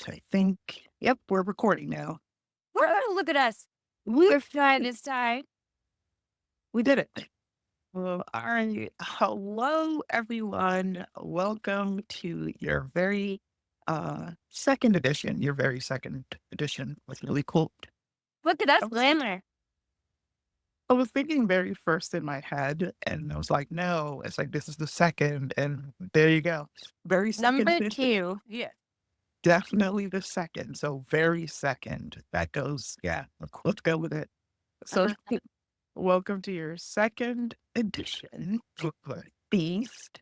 I think, yep, we're recording now. Look at us. We, We're flying this time. we did it. Well, all right. Hello, everyone. Welcome to your very second edition. Your very second edition was really cool. Look at us, I was, glamour. I was thinking very first in my head, and I was like, no, it's like this is the second, and there you go. Very second Number edition. 2. Yeah. Definitely the second. So very second. That goes, yeah, let's go with it. So welcome to your second edition of Feast,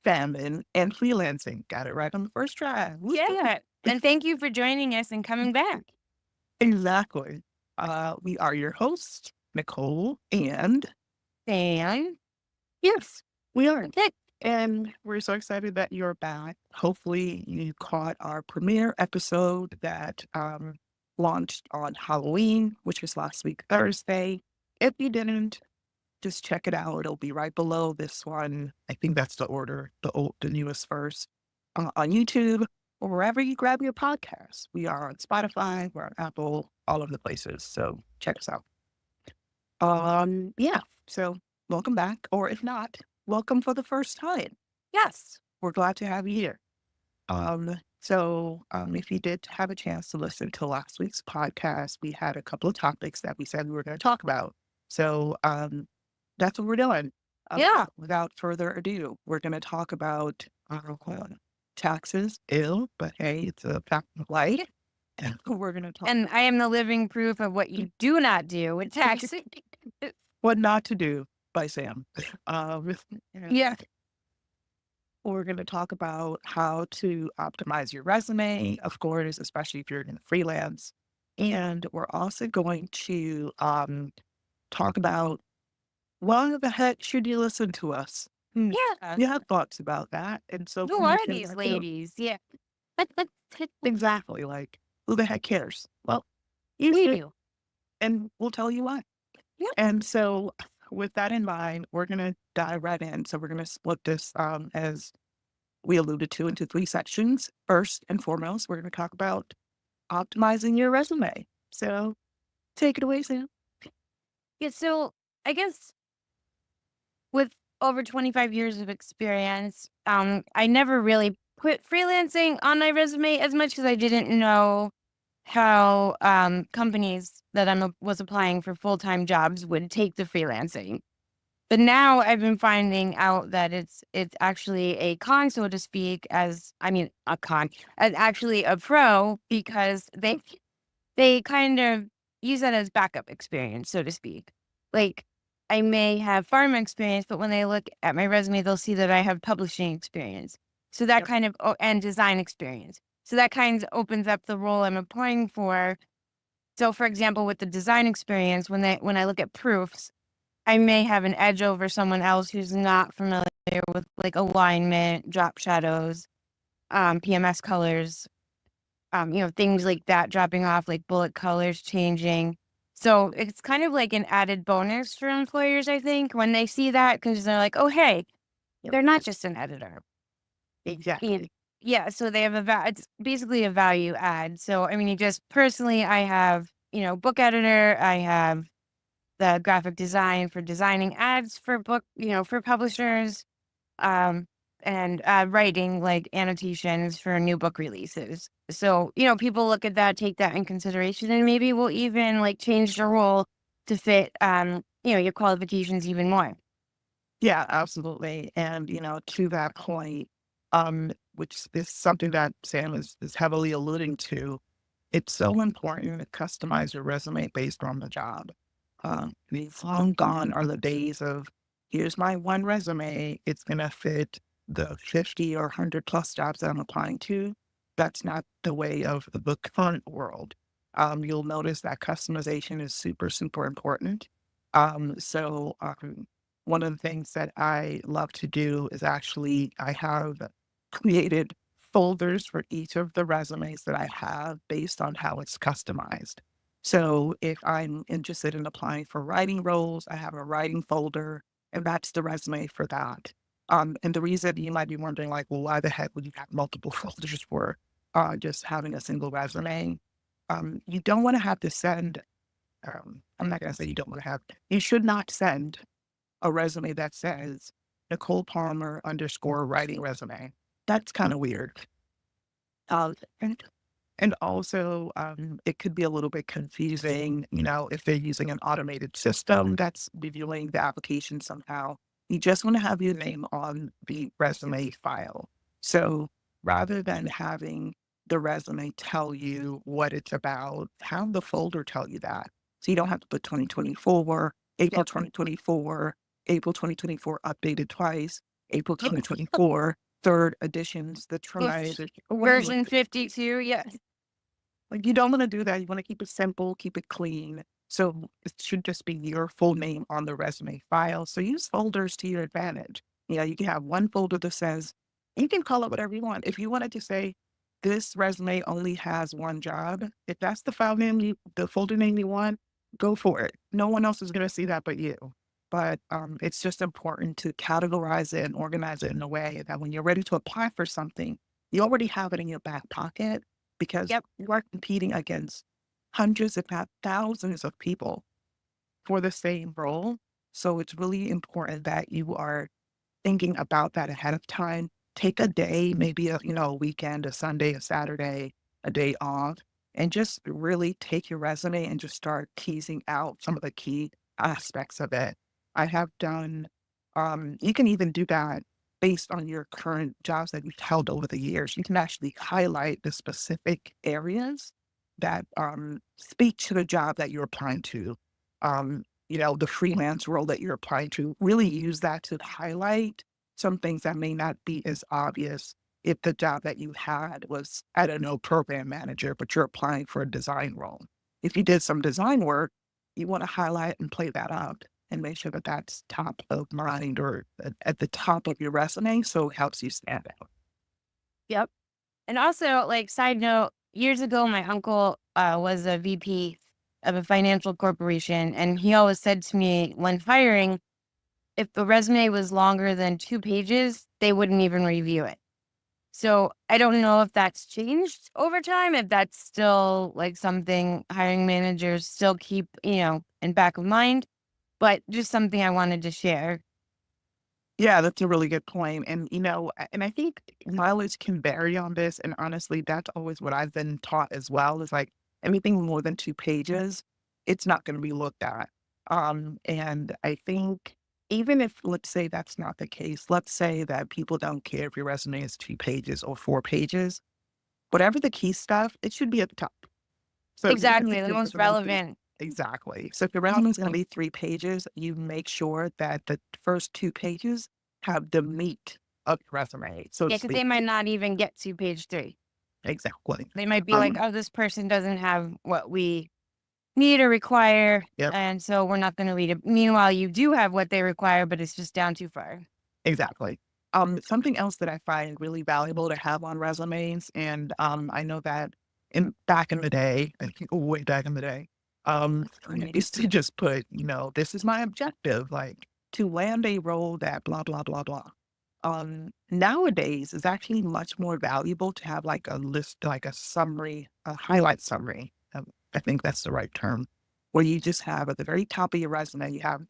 Famine, and Freelancing. Got it right on the first try. Woo. Yeah. And thank you for joining us and coming back. Exactly. We are your hosts, Nicole, and And yes, we are. that, And we're so excited that you're back. Hopefully you caught our premiere episode that launched on Halloween, which was last week, Thursday. If you didn't, just check it out. It'll be right below this one. I think that's the order, the newest first, on YouTube or wherever you grab your podcasts. We are on Spotify, we're on Apple, all over the places. So check us out. Yeah. So welcome back, or if not, welcome for the first time. Yes, we're glad to have you here. If you did have a chance to listen to last week's podcast, we had a couple of topics that we said we were going to talk about. So that's what we're doing. yeah. Without further ado, we're going to talk about taxes. Ill, but hey, it's a fact of life. And we're going to talk And I am the living proof of what you do not do with taxes. What Not to Do by Sam. Yeah. We're going to talk about how to optimize your resume, of course, especially if you're in freelance. And we're also going to talk about why the heck should you listen to us? Yeah. You have thoughts about that. And so Who are these ladies? Yeah. But exactly, like, who the heck cares? Well, you we do. do. And we'll tell you why. Yeah. And so with that in mind, we're going to dive right in. So we're going to split this, as we alluded to, into 3 sections. First and foremost, we're going to talk about optimizing your resume. So take it away, Sam. Yeah. So I guess with over 25 years of experience, I never really put freelancing on my resume as much because I didn't know how companies that was applying for full-time jobs would take the freelancing. But now I've been finding out that it's actually a con, so to speak, as actually a pro, because they kind of use that as backup experience, so to speak. Like, I may have pharma experience, but when they look at my resume, they'll see that I have publishing experience. So that kind of, and design experience. So that kind of opens up the role I'm applying for. So for example, with the design experience, when I look at proofs, I may have an edge over someone else who's not familiar with like alignment, drop shadows, PMS colors, things like that dropping off, like bullet colors changing. So it's kind of like an added bonus for employers, I think, when they see that, because they're like, oh, hey, they're not just an editor. Exactly. Yeah, so they have it's basically a value add. So, I mean, I have, book editor, I have the graphic design for designing ads for for publishers, and writing like annotations for new book releases. So, people look at that, take that in consideration, and maybe will even like change the role to fit, your qualifications even more. Yeah, absolutely. And, to that point, which is something that Sam is heavily alluding to, it's so important to customize your resume based on the job. These long gone are the days of, here's my one resume, it's going to fit the 50 or 100 plus jobs that I'm applying to. That's not the way of the current world. You'll notice that customization is super, super important. One of the things that I love to do is actually, I have created folders for each of the resumes that I have based on how it's customized. So if I'm interested in applying for writing roles, I have a writing folder, and that's the resume for that. And the reason you might be wondering, like, well, why the heck would you have multiple folders for just having a single resume. You don't want to have to send, I'm not going to say you don't want to have, you should not send a resume that says Nicole Palmer underscore writing resume. That's kind of weird. And also, it could be a little bit confusing, if they're using an automated system that's reviewing the application somehow. You just want to have your name on the resume file. So rather than having the resume tell you what it's about, have the folder tell you that. So you don't have to put 2024, April 2024, April 2024 updated twice, April 2024, third editions, the tries, or whatever. Version 52, yes. Like, you don't want to do that. You want to keep it simple, keep it clean. So it should just be your full name on the resume file. So use folders to your advantage. You can have one folder that says, you can call it whatever you want. If you wanted to say, this resume only has one job, if that's the file name, the folder name you want, go for it. No one else is going to see that but you. But it's just important to categorize it and organize it in a way that when you're ready to apply for something, you already have it in your back pocket, because Yep. you are competing against hundreds, if not thousands of people for the same role. So it's really important that you are thinking about that ahead of time. Take a day, maybe a weekend, a Sunday, a Saturday, a day off, and just really take your resume and just start teasing out some of the key aspects of it. I have done, you can even do that based on your current jobs that you've held over the years. You can actually highlight the specific areas that speak to the job that you're applying to. The freelance role that you're applying to, really use that to highlight some things that may not be as obvious if the job that you had was, I don't know, program manager, but you're applying for a design role. If you did some design work, you want to highlight and play that up and make sure that that's top of mind or at the top of your resume, so it helps you stand out. Yep. And also, like, side note, years ago, my uncle was a VP of a financial corporation, and he always said to me when hiring, if the resume was longer than 2 pages, they wouldn't even review it. So I don't know if that's changed over time, if that's still like something hiring managers still keep, in back of mind, but just something I wanted to share. Yeah, that's a really good point. And, and I think mileage can vary on this. And honestly, that's always what I've been taught as well, is like anything more than 2 pages, it's not going to be looked at. And I think even if, let's say that's not the case, let's say that people don't care if your resume is 2 pages or 4 pages, whatever the key stuff, it should be at the top. So even Exactly, if the your most resume is relevant. exactly. So if your resume is going to be 3 pages, you make sure that the first 2 pages have the meat of your resume, so to Yeah, because they speak. might not even get to page 3. Exactly. They might be like, Um, oh, this person doesn't have what we need or require, yep, and so we're not going to read it. Meanwhile, you do have what they require, but it's just down too far. exactly. Something else that I find really valuable to have on resumes, and I know that back in the day, I think way back in the day, I used to just put, this is my objective, like to land a role that blah blah blah blah. Nowadays, it's actually much more valuable to have like a list, like a summary, a highlight summary. I think that's the right term, where you just have at the very top of your resume, you have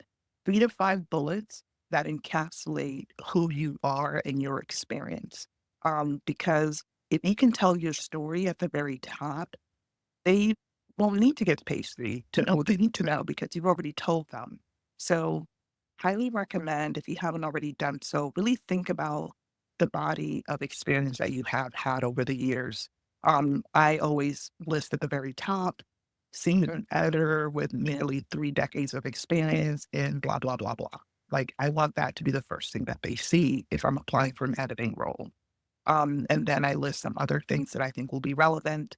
3 to 5 bullets that encapsulate who you are and your experience. Because if you can tell your story at the very top, they won't need to get to page 3 to know what they need to know, because you've already told them. So highly recommend, if you haven't already done so, really think about the body of experience that you have had over the years. I always list at the very top, senior editor with nearly 3 decades of experience in blah, blah, blah, blah. Like, I want that to be the first thing that they see if I'm applying for an editing role. And then I list some other things that I think will be relevant,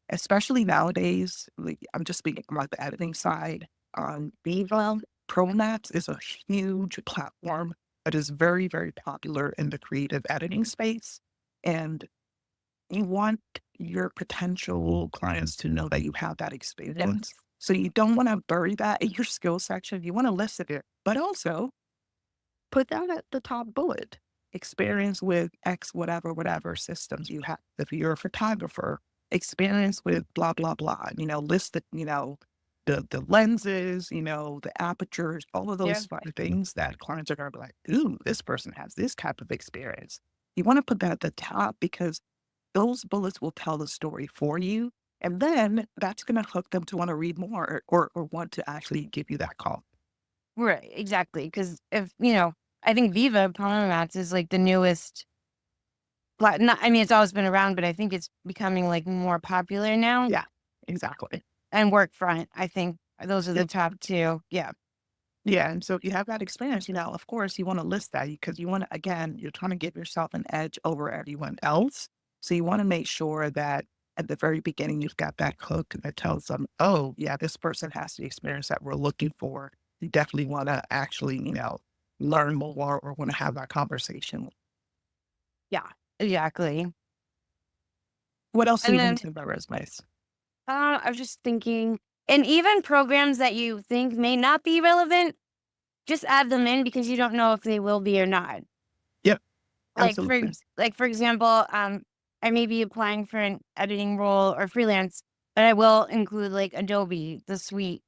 especially nowadays. Like, I'm just speaking about the editing side. Viva ProMax is a huge platform that is very, very popular in the creative editing space. And you want your potential clients to know that you have that experience. So you don't want to bury that in your skill section. You want to list it, but also put that at the top bullet. experience with X, whatever systems you have. If you're a photographer, experience with blah, blah, blah, list the, the lenses, the apertures, all of Yeah. those fun things that clients are going to be like, ooh, this person has this type of experience. You want to put that at the top because those bullets will tell the story for you. And then that's going to hook them to want to read more or want to actually give you that call. Right. Exactly. Because if, I think Viva Power Mats is like the newest. Not, I mean, it's always been around, but I think it's becoming like more popular now. Yeah, exactly. And Workfront, I think those are the Yep. top two. Yeah. Yeah. And so if you have that experience, of course, you want to list that because you want to, again, you're trying to give yourself an edge over everyone else. So you want to make sure that at the very beginning, you've got that hook that tells them, oh, yeah, this person has the experience that we're looking for. You definitely want to actually, learn more or want to have that conversation. Yeah. Exactly. What else do And you then need to about resumes? I was just thinking, and even programs that you think may not be relevant, just add them in because you don't know if they will be or not. Yep, Like absolutely. for example, I may be applying for an editing role or freelance, but I will include like Adobe, the suite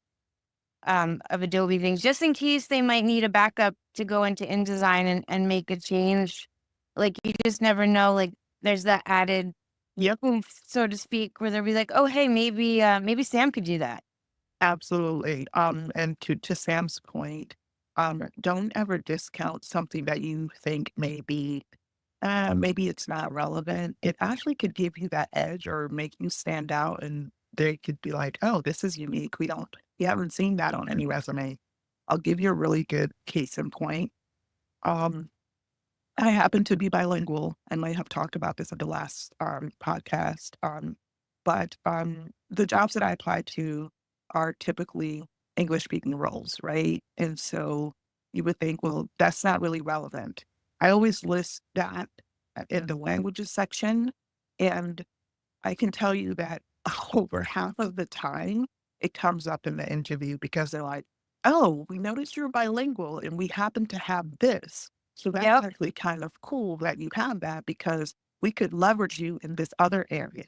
of Adobe things, just in case they might need a backup to go into InDesign and make a change. Like you just never know. Like there's that added Yep. oomph, so to speak, where they'll be like, oh hey, maybe Sam could do that. Absolutely. And to Sam's point, don't ever discount something that you think maybe it's not relevant. It actually could give you that edge or make you stand out, and they could be like, "Oh, this is unique. We haven't seen that on any resume." I'll give you a really good case in point. Um, I happen to be bilingual. I might have talked about this at the last podcast. But the jobs that I apply to are typically English speaking roles, right? And so you would think, well, that's not really relevant. I always list that in the languages section. And I can tell you that over half of the time it comes up in the interview because they're like, oh, we noticed you're bilingual and we happen to have this. So that's Yep. actually kind of cool that you have that because we could leverage you in this other area.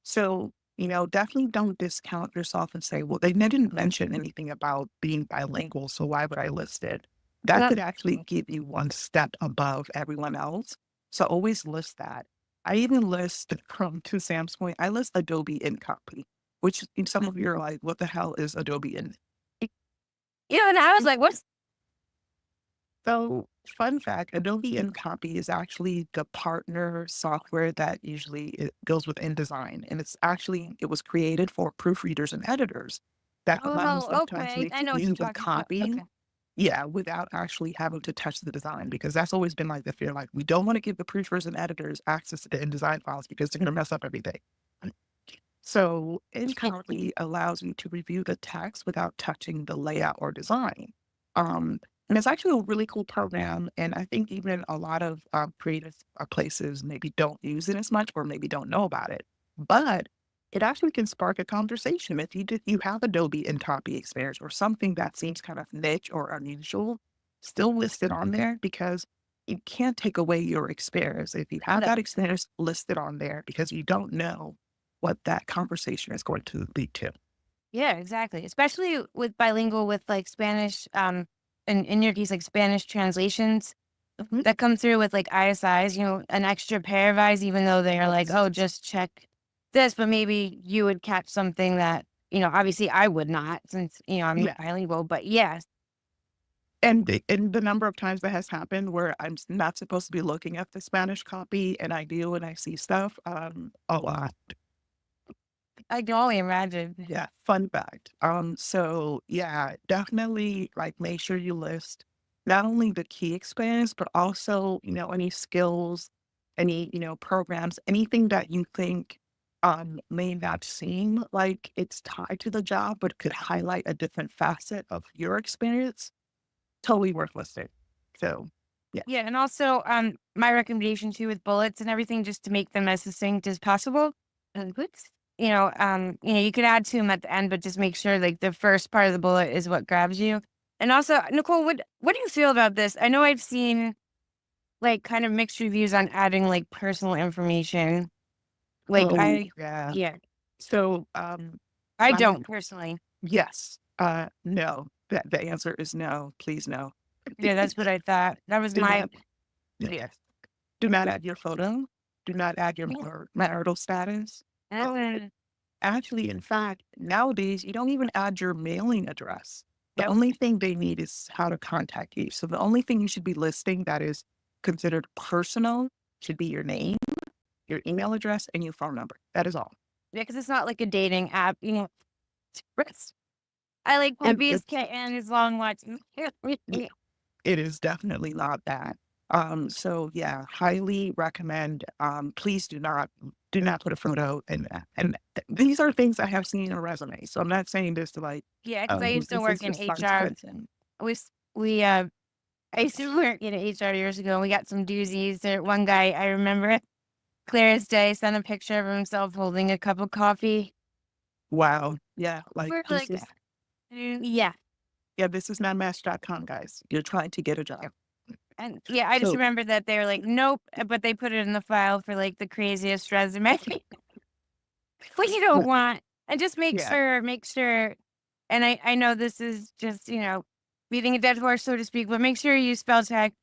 So, definitely don't discount yourself and say, well, they didn't mention anything about being bilingual. So why would I list it? That Yep. could actually give you one step above everyone else. So always list that. I even list to Sam's point, I list Adobe InCopy, which some of you are like, what the hell is Adobe In? Yeah, and I was like, what's So, fun fact, Adobe InCopy is actually the partner software that usually it goes with InDesign. And it was created for proofreaders and editors that allows them oh to okay. actually I know what you're do the talking about. copying. Okay. Yeah, without actually having to touch the design, because that's always been like the fear, like we don't want to give the proofers and editors access to the InDesign files because they're going to mess up everything. So it currently allows you to review the text without touching the layout or design. And it's actually a really cool program. And I think even a lot of creative places maybe don't use it as much or maybe don't know about it. But it actually can spark a conversation. If you have Adobe and copy experience or something that seems kind of niche or unusual, still list it on there because you can't take away your experience. If you have No. that experience, list it on there because you don't know what that conversation is going to lead to. Yeah, exactly. Especially with bilingual with like Spanish, in your case, like Spanish translations Mhm. that come through with like ISIs, an extra pair of eyes, even though they are like, oh, just check this, but maybe you would catch something that, obviously I would not since, I'm Yeah. bilingual, but yes. And the number of times that has happened where not supposed to be looking at the Spanish copy and I do and I see stuff, a lot. I can only imagine. Yeah, fun fact. So yeah, definitely like make sure you list not only the key experience, but also, any skills, any, programs, anything that you think may not seem like it's tied to the job, but could highlight a different facet of your experience. Totally worth listing. So yeah. Yeah, and also, my recommendation too with bullets and everything, just to make them as succinct as possible. Whoops. You could add to them at the end, but just make sure like the first part of the bullet is what grabs you. And also, Nicole, what do you feel about this? I know I've seen like kind of mixed reviews on adding like personal information. Like Oh, I, yeah. yeah, So, I I don't personally. yes, no. The answer is no. Please no. Yeah, that's what I thought. That was Do my, not. Yes. Do not add your photo. Do not add your marital status. mm, Actually, in fact, nowadays you don't even add your mailing address. The nope. only thing they need is how to contact you. So the only thing you should be listing that is considered personal should be your name, your email address, and your phone number. That is all. Yeah, because it's not like a dating app, you know. It's- I like And puppies, kittens, long walks. it is definitely not that. So yeah, highly recommend. Please do not put a photo in that. And these are things I have seen in a resume. So I'm not saying this to like, Yeah, because I oh, used to this is work in just fun HR. content. We I used to work in HR years ago. And we got some doozies. There, one guy I remember it clear as day sent a picture of himself holding a cup of coffee. Wow. Yeah. Like We're this like, is yeah, yeah, this is not Match.com, guys. You're trying to get a job. and yeah, I just So remember that they were like, nope, but they put it in the file for like the craziest resume. What you don't well, want, and just yeah. make sure. And I know this is just beating a dead horse, so to speak, but make sure you spell check.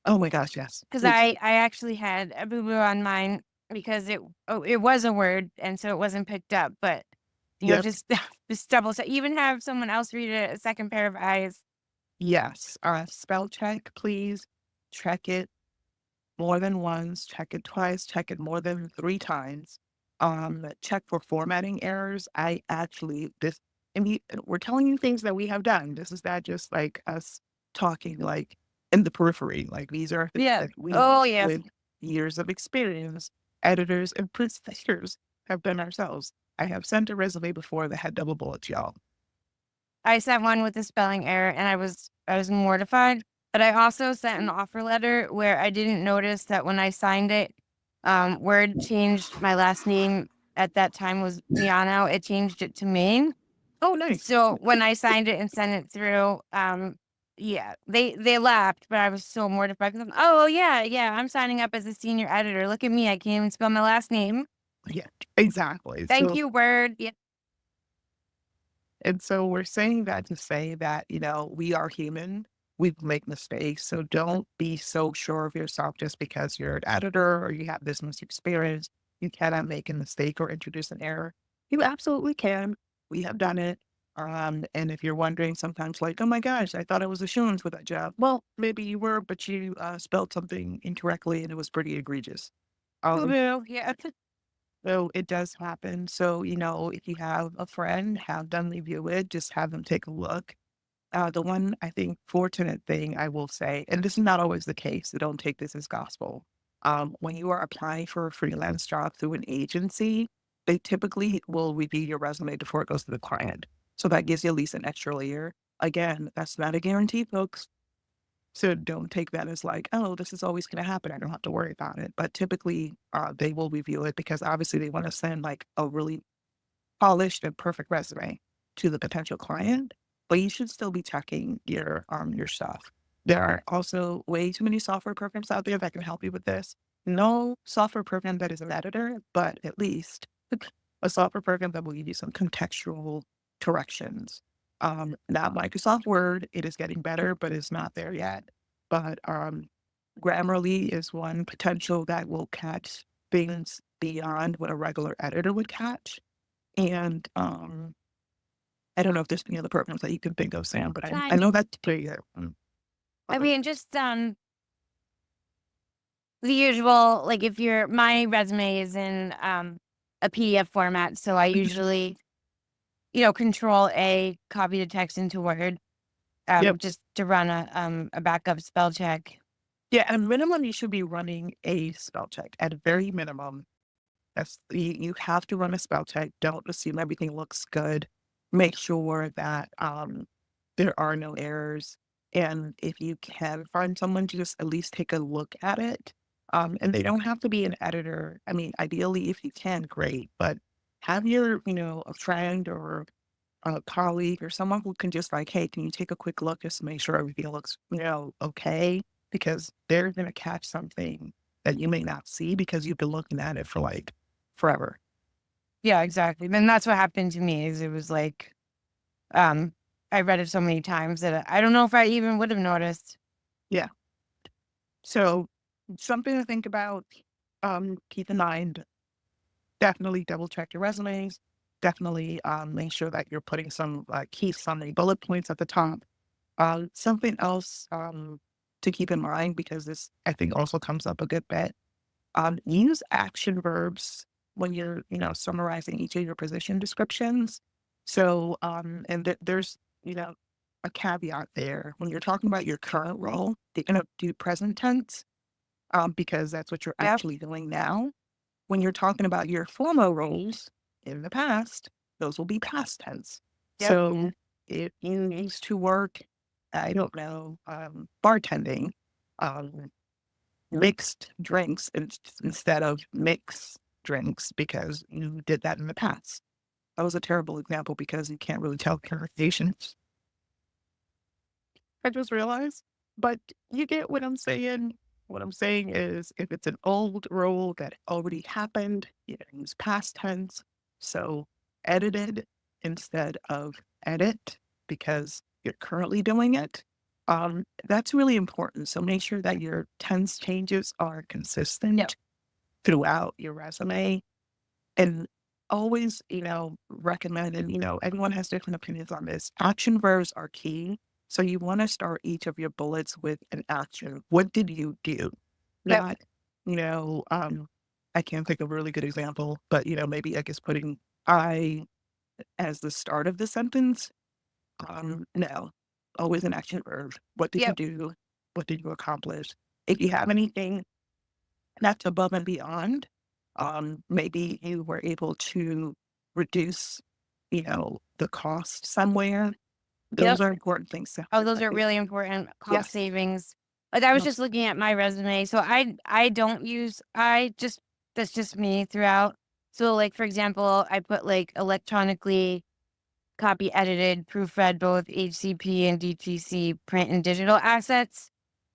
Oh my gosh, yes. Because Please. I actually had a boo boo on mine because it was a word and so it wasn't picked up. But Yep. just just double check. Even have someone else read it a second pair of eyes. Yes. Spell check, please. Check it more than once, check it twice, check it more than 3 times. Check for formatting errors. I actually this and we're telling you things that we have done. This is not just like us talking like in the periphery. Like these are things Yeah. that we Oh yeah. with years of experience, editors and proofreaders have done ourselves. I have sent a resume before that had double bullets, y'all. I sent one with a spelling error and I was mortified. But I also sent an offer letter where I didn't notice that when I signed it, Word changed my last name at that time was Miano. It changed it to Maine. Oh, nice. So when I signed it and sent it through, yeah, they laughed, but I was so mortified. 'Cause oh well, yeah, I'm signing up as a senior editor. Look at me, I can't even spell my last name. Yeah, exactly. Thank So you, Word. Yeah, And so we're saying that to say that, we are human. We make mistakes. So don't be so sure of yourself just because you're an editor or you have this much experience. You cannot make a mistake or introduce an error. You absolutely can. We have done it. And if you're wondering sometimes like, oh my gosh, I thought I was a shoo for that job. Well, maybe you were, but you spelled something incorrectly and it was pretty egregious. boo Um, boo. Yeah, so it does happen. So, if you have a friend, have them review it, just have them take a look. The one I think fortunate thing I will say, and this is not always the case, so don't take this as gospel. When you are applying for a freelance job through an agency, they typically will review your resume before it goes to the client. So that gives you at least an extra layer. Again, that's not a guarantee, folks. So don't take that as like, oh, this is always going to happen. I don't have to worry about it. But typically, they will review it because obviously they want to send like a really polished and perfect resume to the potential client. But you should still be checking your stuff. There are also way too many software programs out there that can help you with this. No software program that is an editor, but at least a software program that will give you some contextual corrections. Not Microsoft Word. It is getting better, but it's not there yet. But Grammarly is one potential that will catch things beyond what a regular editor would catch. And I don't know if there's any other programs that you can think of, Sam, but I trying. know that's pretty good. I mean, just the usual. Like if my resume is in a PDF format, so I usually Control A, copy the text into Word, Yep. just to run a backup spell check. Yeah, at a minimum, you should be running a spell check. At a very minimum, you have to run a spell check. Don't assume everything looks good. Make sure that there are no errors. And if you can find someone to just at least take a look at it, and they don't have to be an editor. I mean, ideally, if you can, great. But have a friend or a colleague or someone who can just like, hey, can you take a quick look just to make sure everything looks, okay? because they're going to catch something that you may not see because you've been looking at it for like forever. Yeah, exactly. And that's what happened to me is it was like, um, I read it so many times that I don't know if I even would have noticed. Yeah. So something to think about, keep in mind, definitely double check your resumes. Definitely make sure that you're putting some key summary bullet points at the top. Something else to keep in mind, because this I think also comes up a good bit. Use action verbs when you're, summarizing each of your position descriptions. So, and there's, a caveat there. When you're talking about your current role, you're going to do present tense, because that's what you're Yep. actually doing now. When you're talking about your former roles in the past, those will be past tense. Yep. So if you used to work, I don't know, bartending, um, mixed drinks instead of mixed drinks because you did that in the past. That was a terrible example because you can't really tell conversations. I just realized, but you get what I'm saying. What I'm saying is if it's an old role that already happened, you can use past tense. So edited instead of edit because you're currently doing it. That's really important. So make sure that your tense changes are Yep. consistent throughout your resume, and always, recommend, and, everyone has different opinions on this. Action verbs are key. So you want to start each of your bullets with an action. What did you do? Yep. Not, you know, um, I can't think of a really good example, but, maybe I guess putting I as the start of the sentence. No, always an action verb. What did you Yep. do? What did you accomplish? If you have anything that's above and beyond. Maybe you were able to reduce, the cost somewhere. Those Yep. are important things to Oh, those are highlight. really important cost Yes. savings. Like I was No. just looking at my resume. So I don't use I just that's just me throughout. So like for example, I put like electronically copy edited, proofread both HCP and DTC print and digital assets.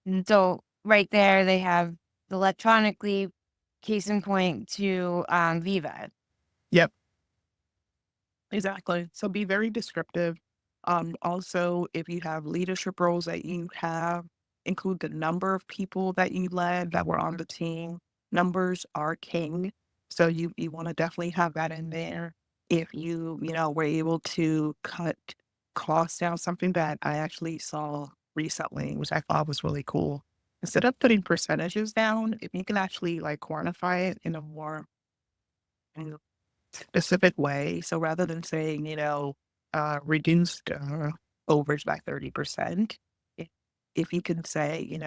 And so right there they have the electronically case in point to Viva. Yep. Exactly. So be very descriptive. Also, if you have leadership roles that you have, include the number of people that you led that were on the team. Numbers are king. So you want to definitely have that in there. If you, were able to cut costs down, something that I actually saw recently, which I thought was really cool. Instead of putting percentages down, if you can actually like quantify it in a more specific way. So rather than saying, reduced overage by 30%, if, if you can say,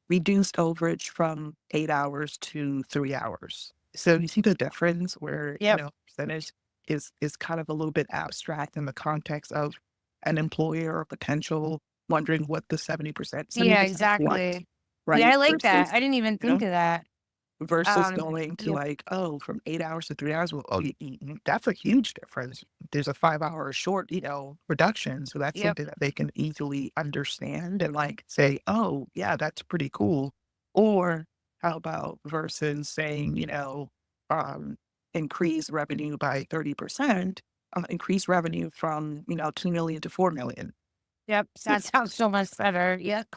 reduced overage from 8 hours to 3 hours. So you see the difference where, Yep. percentage is kind of a little bit abstract in the context of an employer or potential wondering what the 70%, Yeah, 70% what, exactly. Yeah, I right? like that. Versus, I didn't even you know, think of that. versus going to Yep. like, oh, from 8 hours to 3 hours. Well, oh, that's a huge difference. There's a 5 hour short, reduction. So that's Yep. something that they can easily understand and like say, oh, yeah, that's pretty cool. Or how about versus saying, um, increase revenue by 30%, increase revenue from, 2 million to 4 million. Yep. That sounds so much better. Yep.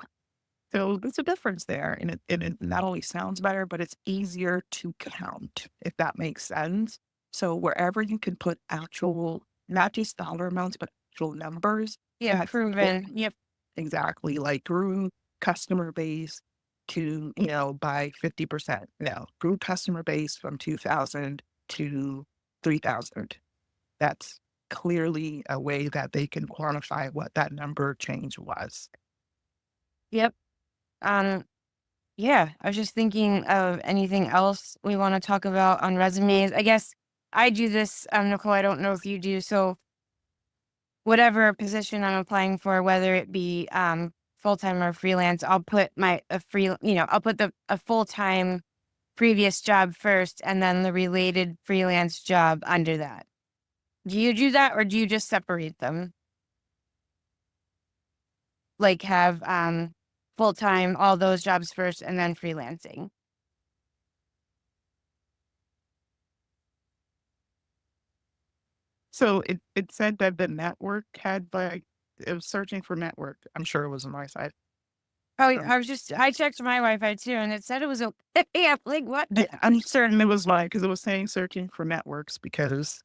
So there's a difference there. And it not only sounds better, but it's easier to count, if that makes sense. So wherever you can put actual, not just dollar amounts, but actual numbers, Yeah, that's proven. important. Yep. Exactly. Like grew customer base to, by 50%. No, grew customer base from 2,000 to 3,000. That's clearly a way that they can quantify what that number change was. Yep. Um, yeah, I was just thinking of anything else we want to talk about on resumes. I guess I do this, Nicole. I don't know if you do. So whatever position I'm applying for, whether it be full time or freelance, I'll put I'll put the a full time previous job first, and then the related freelance job under that. Do you do that, or do you just separate them? Like have full time, all those jobs first, and then freelancing. So it said that the network had like it was searching for network. I'm sure it was on my side. Oh, Um, I checked my Wi-Fi too, and it said it was okay. I'm like, what? I'm certain it was mine because it was saying searching for networks because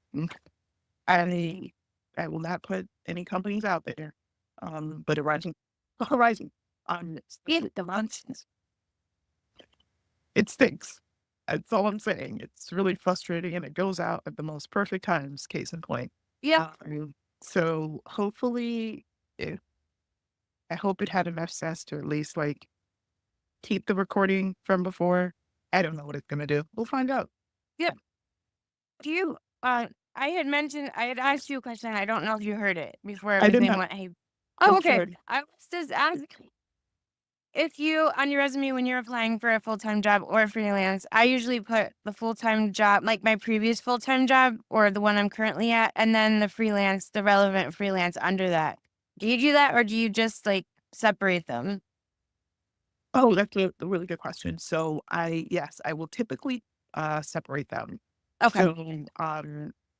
I I will not put any companies out there. But Horizon Yeah. the nonsense. It stinks. That's all I'm saying. It's really frustrating and it goes out at the most perfect times, case in point. Yeah. So hopefully it, I hope it had enough sense to at least like keep the recording from before. I don't know what it's gonna do. We'll find out. Yeah. Do you, I had asked you a question. I don't know if you heard it before I did everything not went, hey. I'm Oh, okay. sure. I was just asking if you, on your resume, when you're applying for a full time job or freelance, I usually put the full time job, like my previous full time job or the one I'm currently at, and then the relevant freelance under that. Do you do that or do you just like separate them? Oh, that's a really good question. So yes, I will typically separate them. Okay. So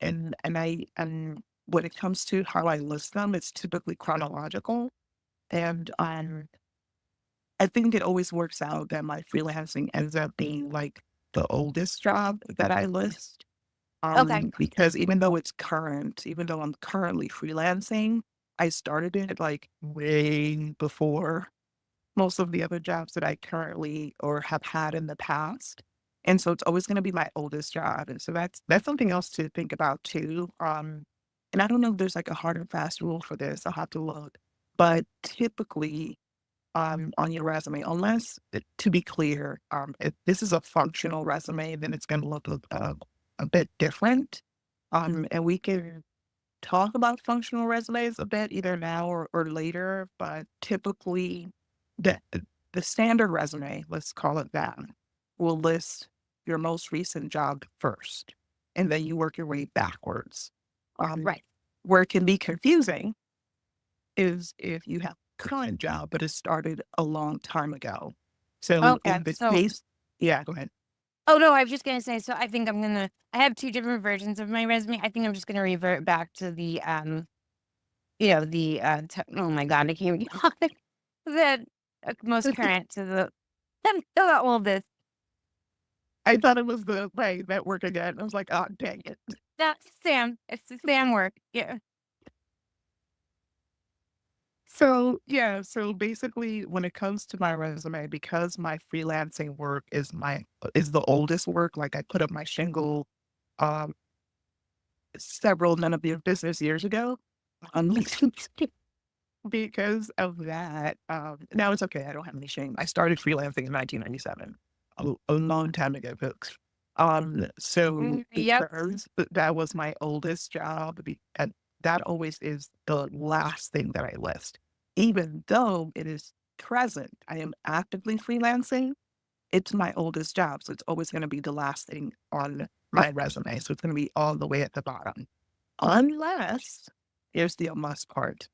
and when it comes to how I list them, it's typically chronological. And I think it always works out that my freelancing ends up being like the oldest job that I list. Okay. Because even though it's current, even though I'm currently freelancing, I started it like way before most of the other jobs that I currently or have had in the past. And so it's always going to be my oldest job. And so that's something else to think about too. And I don't know if there's like a hard and fast rule for this. I'll have to look. But typically, on your resume, unless to be clear, if this is a functional resume, then it's going to look a bit different. And we can talk about functional resumes a bit either now or later, but typically the the standard resume, let's call it that, will list your most recent job first, and then you work your way backwards. Right. Where it can be confusing is if you have a current job, but it started a long time ago. So Okay. in the So, case, yeah, go ahead. oh no, I was just gonna say, so I think I have two different versions of my resume. I think I'm just gonna revert back to the oh my god, I can't even the most current to the oldest. I thought it was the way that work again. I was like, oh, dang it. That's Sam. It's the Sam work. Yeah. So, yeah, so basically when it comes to my resume, because my freelancing work is the oldest work, like I put up my shingle um several none of your business years ago. Um, because of that, now it's okay, I don't have any shame. I started freelancing in 1997, a long time ago, folks. So Yep. because that was my oldest job, and that always is the last thing that I list. Even though it is present, I am actively freelancing, it's my oldest job, so it's always gonna be the last thing on my resume, so it's gonna be all the way at the bottom. Unless here's the must part.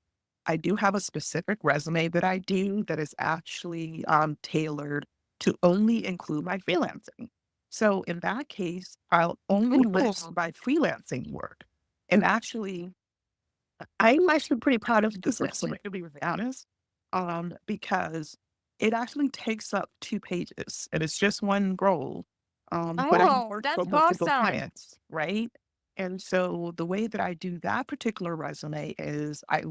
I do have a specific resume that I do that is actually, tailored to only include my freelancing. So in that case, I'll only list my freelancing work. And actually, I'm actually pretty proud of this resume, to be really honest, because it actually takes up 2 pages and it's just one role. But I Oh, work for that's multiple awesome. clients, right? And so the way that I do that particular resume is I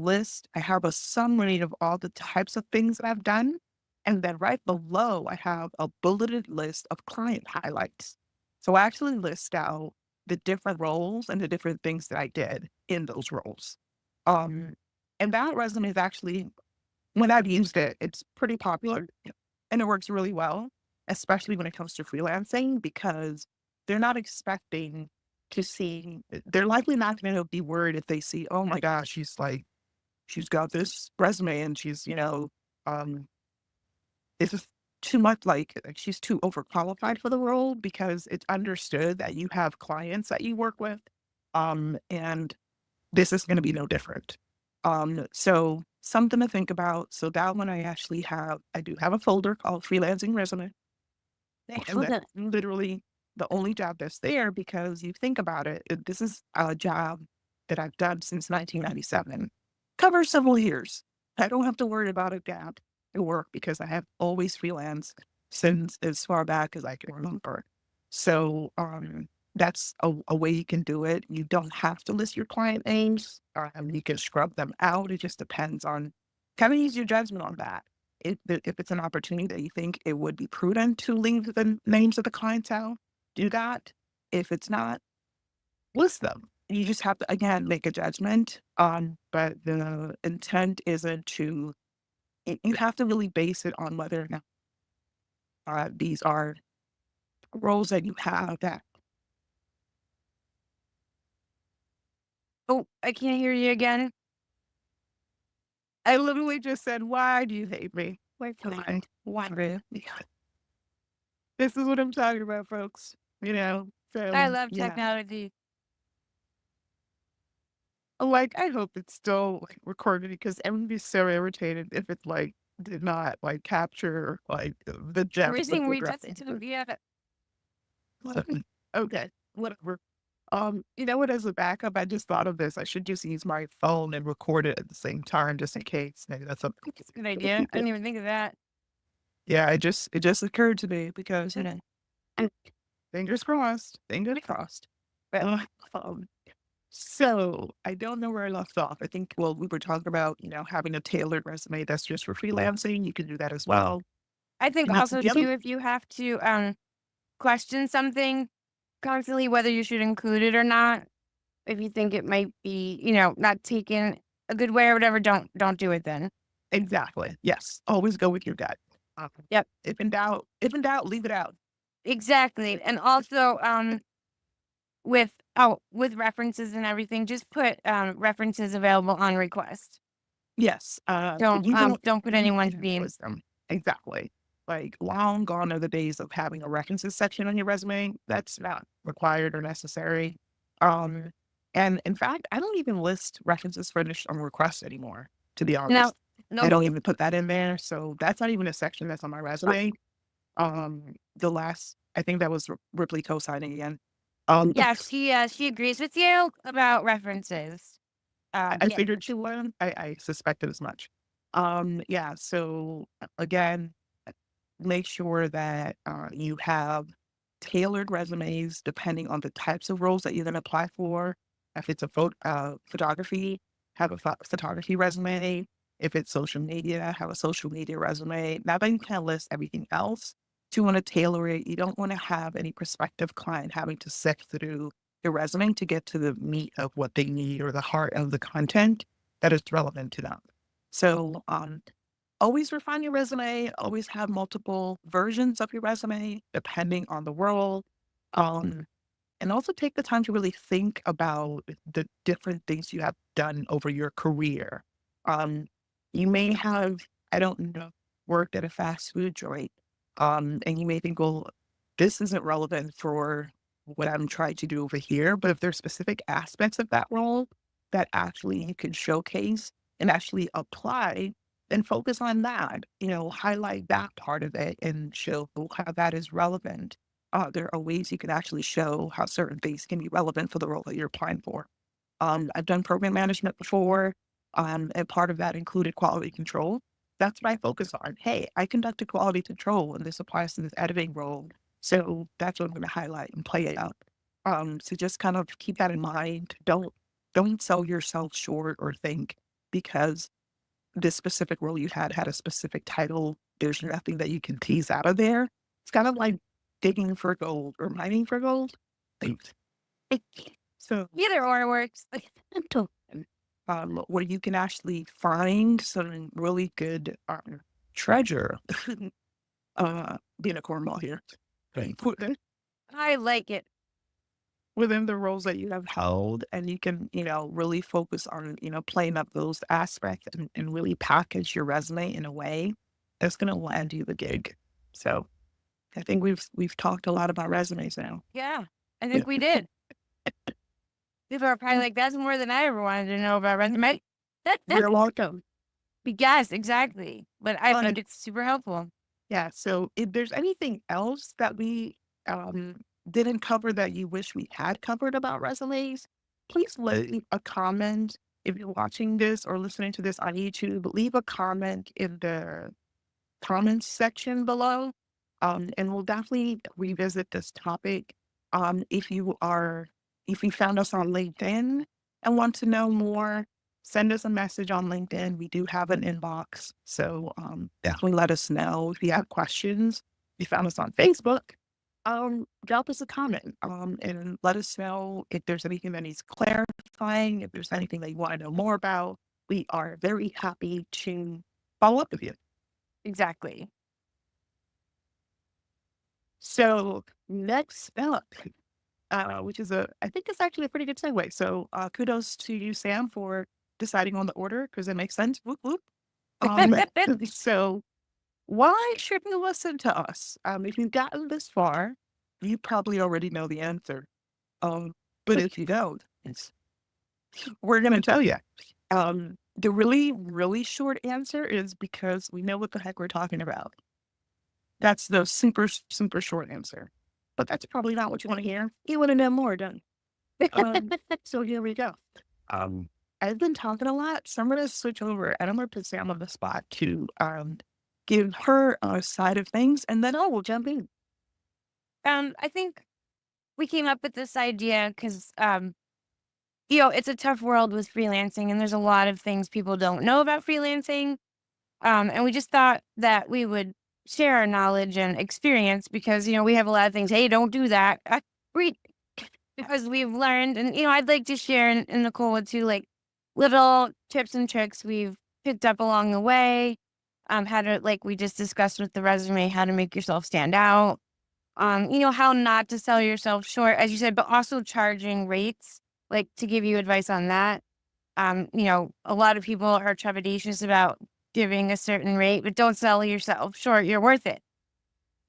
have a summary of all the types of things that I've done. And then right below, I have a bulleted list of client highlights. So I actually list out the different roles and the different things that I did in those roles. Um, and that resume is actually, when I've used it, it's pretty popular and it works really well, especially when it comes to freelancing, because they're not expecting to see, they're likely not going to be worried if they see, oh my gosh, she's got this resume and um, it's just too much like she's too overqualified for the role because it's understood that you have clients that you work with. And this is going to be no different. So something to think about. So that one I do have a folder called Freelancing Resume. And that's literally the only job that's there because you think about it, this is a job that I've done since 1997. Covers several years. I don't have to worry about a gap at work because I have always freelanced since as far back as I can remember. So that's a way you can do it. You don't have to list your client names. You can scrub them out. It just depends on kind of use your judgment on that. If it's an opportunity that you think it would be prudent to leave the names of the clients out, do that. If it's not, list them. You just have to, again, make a judgment. But the intent isn't to, you have to really base it on whether or not these are roles that you have that. Oh, I can't hear you again. I literally just said, why do you hate me? Why? Why? Yeah. This is what I'm talking about, folks. I So, love yeah. technology. Like, I hope it's still like recorded because everybody's so irritated if it like did not like capture like the depth of Everything the we just reference. yeah. Okay, whatever. You know what? As a backup, I just thought of this. I should just use my phone and record it at the same time, just in case. Maybe that's something. That's a good idea. I didn't even think of that. Yeah, it just occurred to me because fingers crossed, fingers crossed. Well, um, so I don't know where I left off. I think we were talking about having a tailored resume that's just for freelancing. You can do that as well. I think Now also the other too, if you have to question something constantly, whether you should include it or not, if you think it might be, not taken a good way or whatever, don't do it then. exactly, yes, always go with your gut. Yep, If in doubt, leave it out. exactly. And also, with references and everything, just put references available on request. Yes, Don't put you anyone's can names. list them. Exactly. Like, long gone are the days of having a references section on your resume. That's not required or necessary. Um, and in fact, I don't even list references furnished on request anymore, to be No, honest. I no. don't even put that in there. So that's not even a section that's on my resume. The last, I think that was Ripley co-signing again. Um, Yeah, she agrees with you about references. I Yeah. figured she would. I suspected as much. Yeah. So again, make sure that you have tailored resumes depending on the types of roles that you're going to apply for. If it's a photography, have a photography resume. If it's social media, have a social media resume. Now that you kind of list everything else, you want to tailor it. You don't want to have any prospective client having to sift through your resume to get to the meat of what they need or the heart of the content that is relevant to them. So, always refine your resume, always have multiple versions of your resume, depending on the role. Um, and also take the time to really think about the different things you have done over your career. Um, you may have, I don't know, worked at a fast food joint. And you may think, well, this isn't relevant for what I'm trying to do over here. But if there's specific aspects of that role that actually you can showcase and actually apply, then focus on that, highlight that part of it and show how that is relevant. There are ways you can actually show how certain things can be relevant for the role that you're applying for. I've done program management before, and part of that included quality control. That's what I focus on. Hey, I conducted quality control, and this applies to this editing role. So that's what I'm going to highlight and play it out. So just kind of keep that in mind. Don't sell yourself short or think because this specific role you had a specific title. There's nothing that you can tease out of there. It's kind of like digging for gold or mining for gold. Thanks. So, Either or works. where you can actually find some really good treasure. Being a cornball here. Right. I like it. Within the roles that you have held, and you can, really focus on, playing up those aspects and really package your resume in a way that's going to land you the gig. So I think we've talked a lot about resumes now. Yeah, I Yeah. think we did. People are probably like, that's more than I ever wanted to know about resume. You're welcome. Yes, exactly. But I Um, think it's super helpful. yeah. So if there's anything else that we um, didn't cover that you wish we had covered about resumes, please leave a comment. If you're watching this or listening to this on YouTube, leave a comment in the comments section below. And we'll definitely revisit this topic. If you are, if you found us on LinkedIn and want to know more, send us a message on LinkedIn. We do have an inbox. So definitely let us know if you have questions. If you found us on Facebook, drop us a comment and let us know if there's anything that needs clarifying, if there's anything that you want to know more about. We are very happy to follow up with you. Exactly. So next up, which is I think it's actually a pretty good segue. So kudos to you, Sam, for deciding on the order because it makes sense. Whoop, whoop. Um, so why should you listen to us? If you've gotten this far, you probably already know the answer. Um, but if you don't, we're going to tell you. The really, really short answer is because we know what the heck we're talking about. That's the super, super short answer. But that's probably not what you want to hear. You want to know more, don't you? So here we go. Um, I've been talking a lot, so I'm going to switch over and I'm going to put Sam on the spot to give her side of things, and then I will jump in. I think we came up with this idea because it's a tough world with freelancing, and there's a lot of things people don't know about freelancing. And we just thought that we would share our knowledge and experience because, we have a lot of things. Hey, don't do that. We, because we've learned, and, I'd like to share, and Nicole would too, like little tips and tricks we've picked up along the way. How to, like we just discussed with the resume, how to make yourself stand out. How not to sell yourself short, as you said, but also charging rates, like to give you advice on that. A lot of people are trepidatious about giving a certain rate, but don't sell yourself short. You're worth it.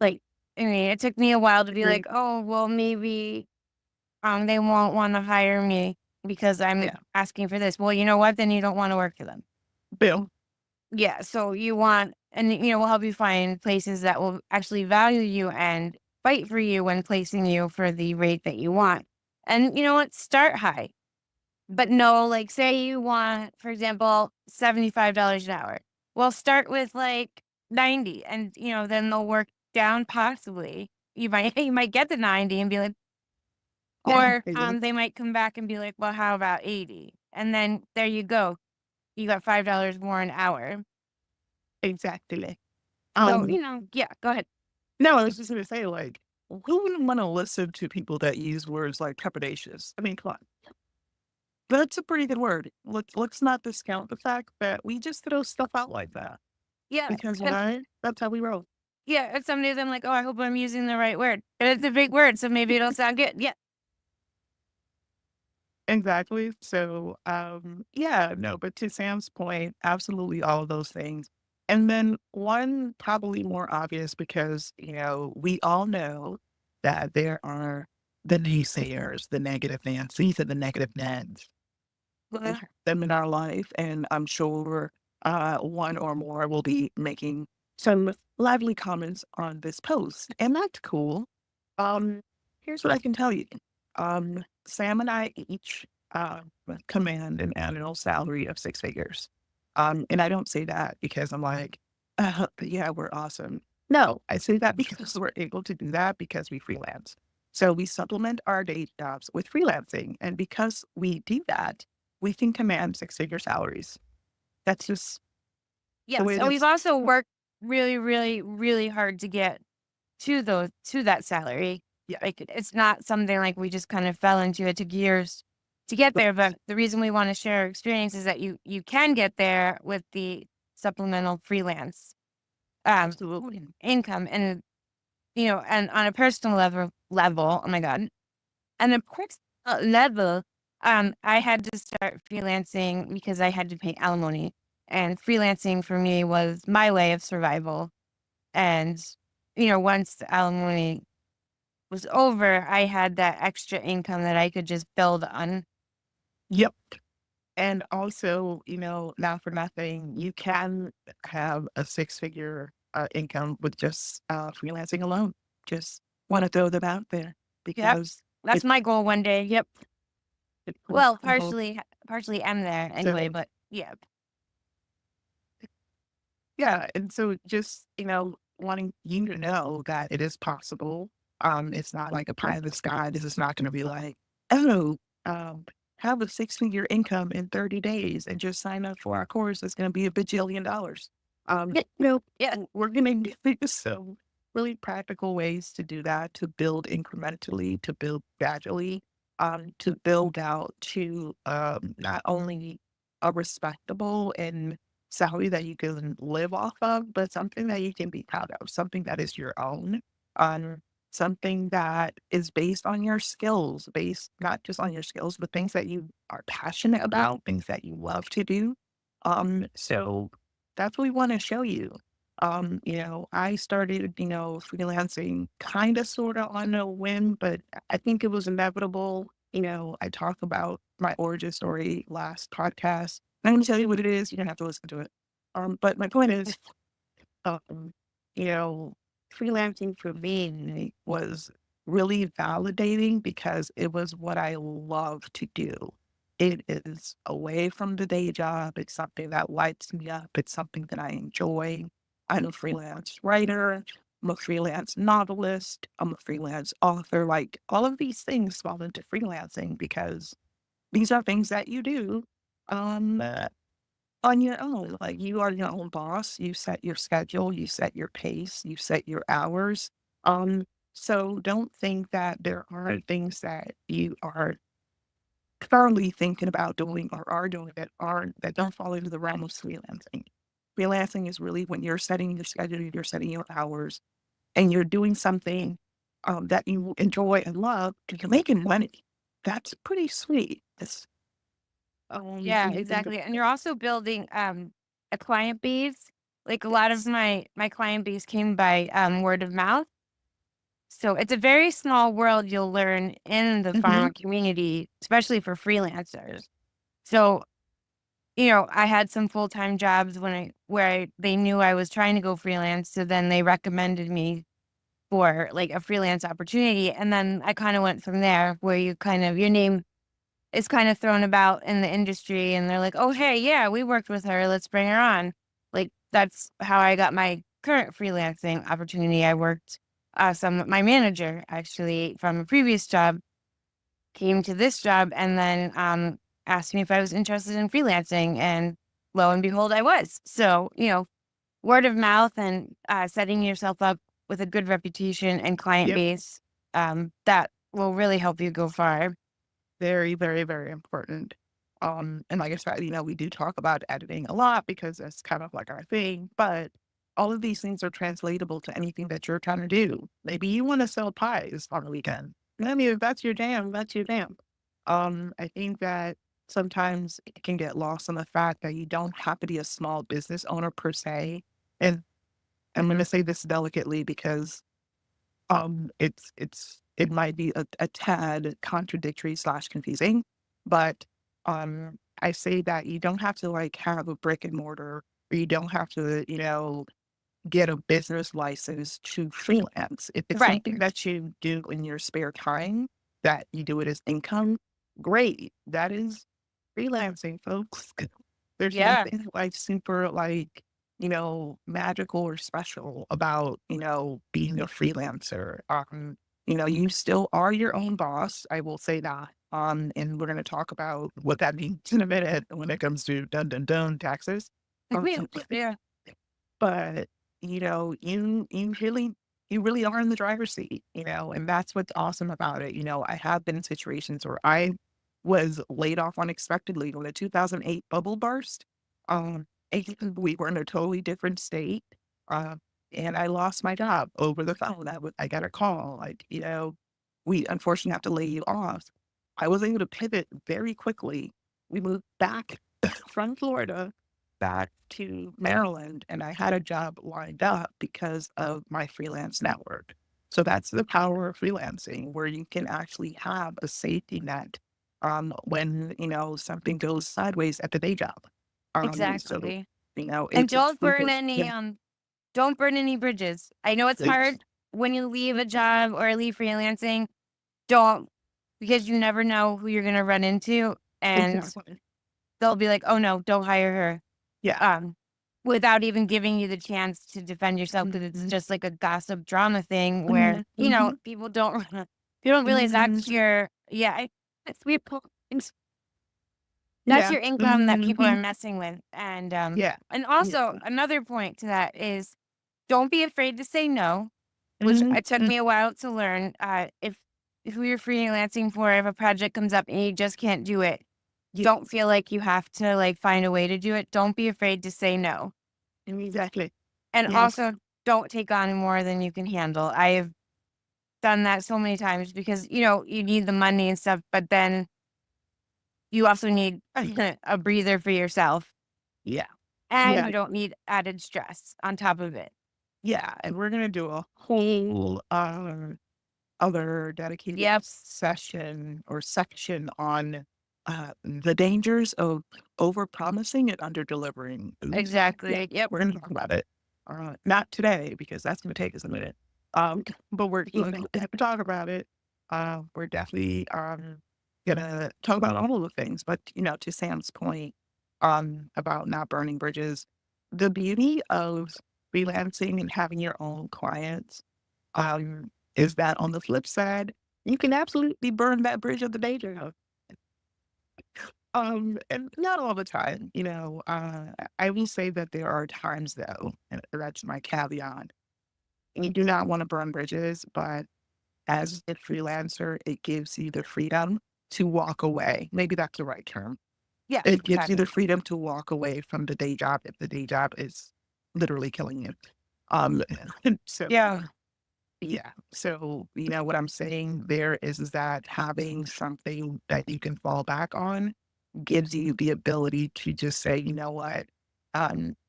Like, I mean, it took me a while to be Agree. like, oh, well, maybe they won't want to hire me because I'm Yeah. asking for this. Well, you know what? Then you don't want to work for them. Bill. Yeah. So you want, and we'll help you find places that will actually value you and fight for you when placing you for the rate that you want. And you know what? Start high. But no, like, say you want, for example, $75 an hour. Well, start with, like, 90 and, then they'll work down possibly. You might get the 90 and be like or, they might come back and be like, "Well, how about 80?" And then there you go. You got $5 more an hour. Exactly. So, Um, yeah, go ahead. no, I was just going to say, like, who wouldn't want to listen to people that use words like trepidatious? I mean, come on. That's a pretty good word. Let's not discount the fact that we just throw stuff out like that. Yeah, Because and why? That's how we roll. yeah, and some days I'm like, "Oh, I hope I'm using the right word." But it's a big word, so maybe it'll sound good. Yeah. Exactly. So, yeah, no, but to Sam's point, absolutely all of those things. And then one probably more obvious because, we all know that there are the naysayers, the negative Nancy's and the negative Neds. We have them in our life. And I'm sure one or more will be making some lively comments on this post. And that's cool. Here's what I can tell you. Sam and I each uh, command an annual salary of six figures. And I don't say that because I'm like, yeah, we're awesome. No, I say that because we're able to do that because we freelance. So we supplement our day jobs with freelancing. And because we do that, we can command six-figure salaries. That's just the way Yes, it and we've is. also worked really, really, really hard to get to that salary. Yeah. Like, it's not something like we just kind of fell into. It took years to get But there, but the reason we wanna share our experience is that you can get there with the supplemental freelance, absolutely. income and, and on a personal level, oh my god, on a personal level, I had to start freelancing because I had to pay alimony, and freelancing for me was my way of survival, and, once the alimony was over, I had that extra income that I could just build on. Yep. And also, not for nothing, you can have a six-figure income with just freelancing alone. Just want to throw them out there Yep. because That's it, my goal one day. Yep. it Well, will. partially am there anyway, So but yeah. yeah, and so just, wanting you to know that it is possible. It's not like a pie in the sky. This is not going to be like, oh, um, have a six-figure income in 30 days and just sign up for our course. It's going to be a bajillion dollars. No, Yeah. we're going to do some really practical ways to do that, to build incrementally, to build gradually, to build out to not only a respectable and salary that you can live off of, but something that you can be proud of, something that is your own, um, something that is based on your skills, based not just on your skills, but things that you are passionate about, things that you love to do. So that's what we want to show you. I started, freelancing kind of sort of on a whim, but I think it was inevitable. I talked about my origin story last podcast. I'm going to tell you what it is. You don't have to listen to it. But my point is, um, you know, freelancing for me was really validating because it was what I love to do. It is away from the day job. It's something that lights me up. It's something that I enjoy. I'm a freelance writer. I'm a freelance novelist. I'm a freelance author. Like all of these things fall into freelancing because these are things that you do. Um, uh, on your own. Like you are your own boss. You set your schedule, you set your pace, you set your hours. Um, so don't think that there aren't things that you are thoroughly thinking about doing or are doing that don't fall into the realm of freelancing. Freelancing is really when you're setting your schedule, you're setting your hours, and you're doing something that you enjoy and love, and you're making money. That's pretty sweet. Yeah, When you think exactly. And you're also building a client base. Like a lot of of my client base came by word of mouth. So it's a very small world you'll learn in the it. pharma community, especially for freelancers. So, I had some full-time jobs they knew I was trying to go freelance, so then they recommended me for like a freelance opportunity, and then I kind of went from there where your name is kind of thrown about in the industry and they're like, "Oh, hey, yeah, we worked with her. Let's bring her on." Like that's how I got my current freelancing opportunity. I worked my manager actually from a previous job came to this job and then asked me if I was interested in freelancing and lo and behold I was. So, word of mouth and setting yourself up with a good reputation and client Yep. base that will really help you go far. Very, very, very important. And like I said, we do talk about editing a lot because that's kind of like our thing, but all of these things are translatable to anything that you're trying to do. Maybe you want to sell pies on the weekend. I mean, if that's your jam, that's your jam. I think that sometimes it can get lost on the fact that you don't have to be a small business owner per se. And I'm going to say this delicately because it might be a tad contradictory slash confusing, but I say that you don't have to like have a brick and mortar, or you don't have to, get a business license to freelance. If it's Right. something that you do in your spare time, that you do it as income, great. That is freelancing, folks. There's Yeah. nothing like super like, magical or special about, being a freelancer. You still are your own boss. I will say that. And we're going to talk about what that means in a minute when it comes to dun dun dun taxes. Um, Yeah. but you really are in the driver's seat, and that's what's awesome about it. I have been in situations where I was laid off unexpectedly when the 2008 bubble burst. Um, and we were in a totally different state. Uh, and I lost my job over the phone. I got a call, like, we unfortunately have to lay you off. I was able to pivot very quickly. We moved back from Florida back to Maryland, and I had a job lined up because of my freelance network. So that's the power of freelancing, where you can actually have a safety net when, something goes sideways at the day job. So, Exactly. And it's super, yeah, don't burn any bridges. I know it's it's- hard when you leave a job or leave freelancing. Don't, because you never know who you're gonna run into, and exactly. they'll be like, "Oh no, don't hire her." Yeah. Um, without even giving you the chance to defend yourself, because it's Mhm. just like a gossip drama thing where Mhm. Mhm. people don't you don't realize that's Mhm. your it's that's Yeah. your income that people are Mhm. messing with, Yeah. and Yeah. also another point to that is don't be afraid to say no, which Mhm. it took Mm. me a while to learn. If you're freelancing for, if a project comes up and you just can't do it, Yeah. don't feel like you have to like find a way to do it. Don't be afraid to say no. Exactly. And Yes. also don't take on more than you can handle. I have done that so many times because, you need the money and stuff, but then you also need a breather for yourself, Yeah. and Yeah. you don't need added stress on top of it. Yeah. And we're gonna do a whole other dedicated Yep, session or section on the dangers of over promising and under delivering. Ooh, yeah, exactly. Yep. we're going to talk about it. Not today because that's going to take us a minute. But we're going to have to talk about it. We're definitely going to talk about all of the things. But to Sam's point about not burning bridges, the beauty of freelancing and having your own clients is that on the flip side, you can absolutely burn that bridge of the day job. And not all the time, I will say that there are times though, and that's my caveat. You do not want to burn bridges, but as a freelancer, it gives you the freedom to walk away. Maybe that's the right term. Yeah, It gives you exactly. the freedom to walk away from the day job if the day job is literally killing you. Um, so Yeah. Yeah. So, what I'm saying there is that having something that you can fall back on gives you the ability to just say, you know what,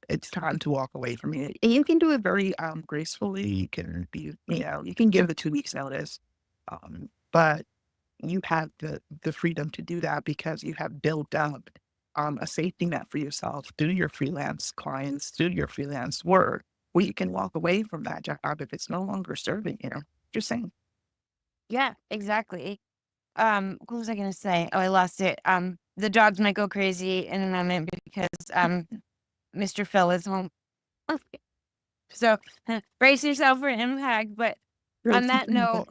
it's time to walk away from it. And you can do it very gracefully. You can be, you can give the 2 weeks notice. But you have the freedom to do that because you have built up a safety net for yourself through your freelance clients, through your freelance work, where you can walk away from that job if it's no longer serving you. Just saying. Yeah, exactly. What was I gonna say? Oh, I lost it. The dogs might go crazy in a moment because Mr. Phil is home. So brace yourself for impact. But on that note,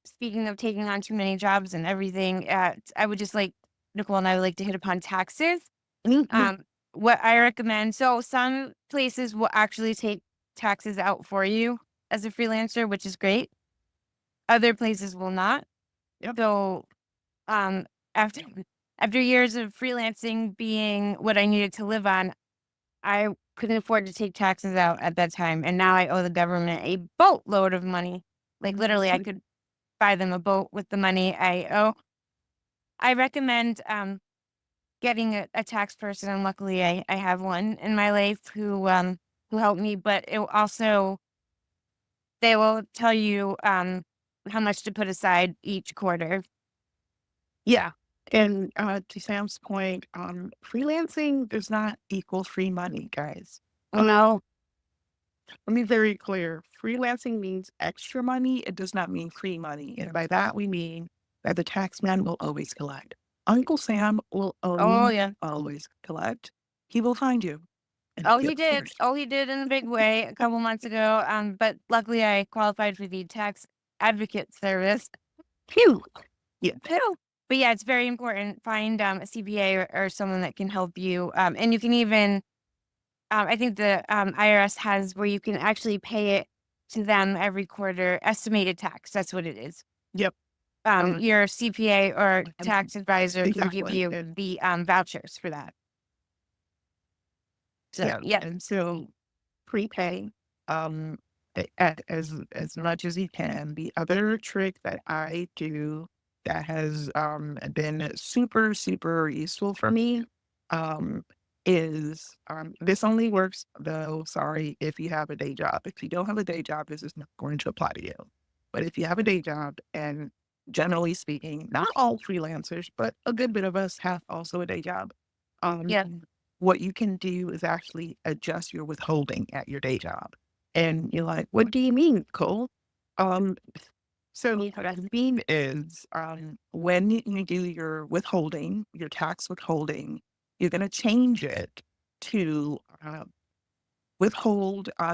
speaking of taking on too many jobs and everything, I would just like Nicole and I would like to hit upon taxes. Um, what I recommend. So some places will actually take taxes out for you as a freelancer, which is great. Other places will not. Yep. So um, after after years of freelancing being what I needed to live on, I couldn't afford to take taxes out at that time, and now I owe the government a boatload of money. Like literally, I could buy them a boat with the money I owe. I recommend getting a tax person, and luckily I have one in my life who helped me. But it will also they will tell you how much to put aside each quarter. Yeah. And to Sam's point, freelancing does not equal free money, guys. Oh no. Let me be very clear. Freelancing means extra money. It does not mean free money. And by that, we mean that the tax man will always collect. Uncle Sam will Oh always, yeah. always collect. He will find you. And Oh, he'll he did. Oh, he did in a big way a couple months ago. But luckily I qualified for the tax advocate service. Phew. Yeah. Phew. But yeah, it's very important. Find a CPA or someone that can help you. And you can even, I think the IRS has where you can actually pay it to them every quarter, estimated tax. That's what it is. Yep. Your CPA or And tax advisor can give exactly. you And the vouchers for that. So yeah. yeah. And so prepay um as much as you can. The other trick that I do that has been super super useful for me um is this only works though, sorry, if you have a day job. If you don't have a day job, this is not going to apply to you. But if you have a day job and generally speaking, not all freelancers, but a good bit of us have also a day job. Yeah. What you can do is actually adjust your withholding at your day job. And you're like, what do you mean, Cole? Um, so what I mean is, when you do your withholding, your tax withholding, you're going to change it to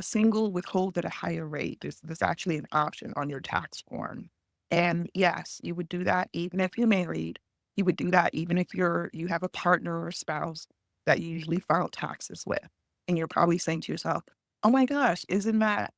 single withhold at a higher rate. There's actually an option on your tax form. And yes, you would do that even if you're married. You would do that even if you have a partner or spouse that you usually file taxes with. And you're probably saying to yourself, oh my gosh, isn't that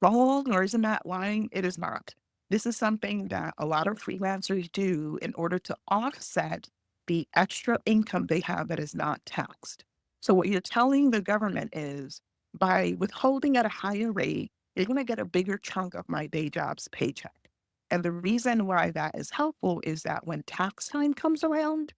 wrong or isn't that lying? It is not. This is something that a lot of freelancers do in order to offset the extra income they have that is not taxed. So what you're telling the government is by withholding at a higher rate, you're going to get a bigger chunk of my day job's paycheck. And the reason why that is helpful is that when tax time comes around,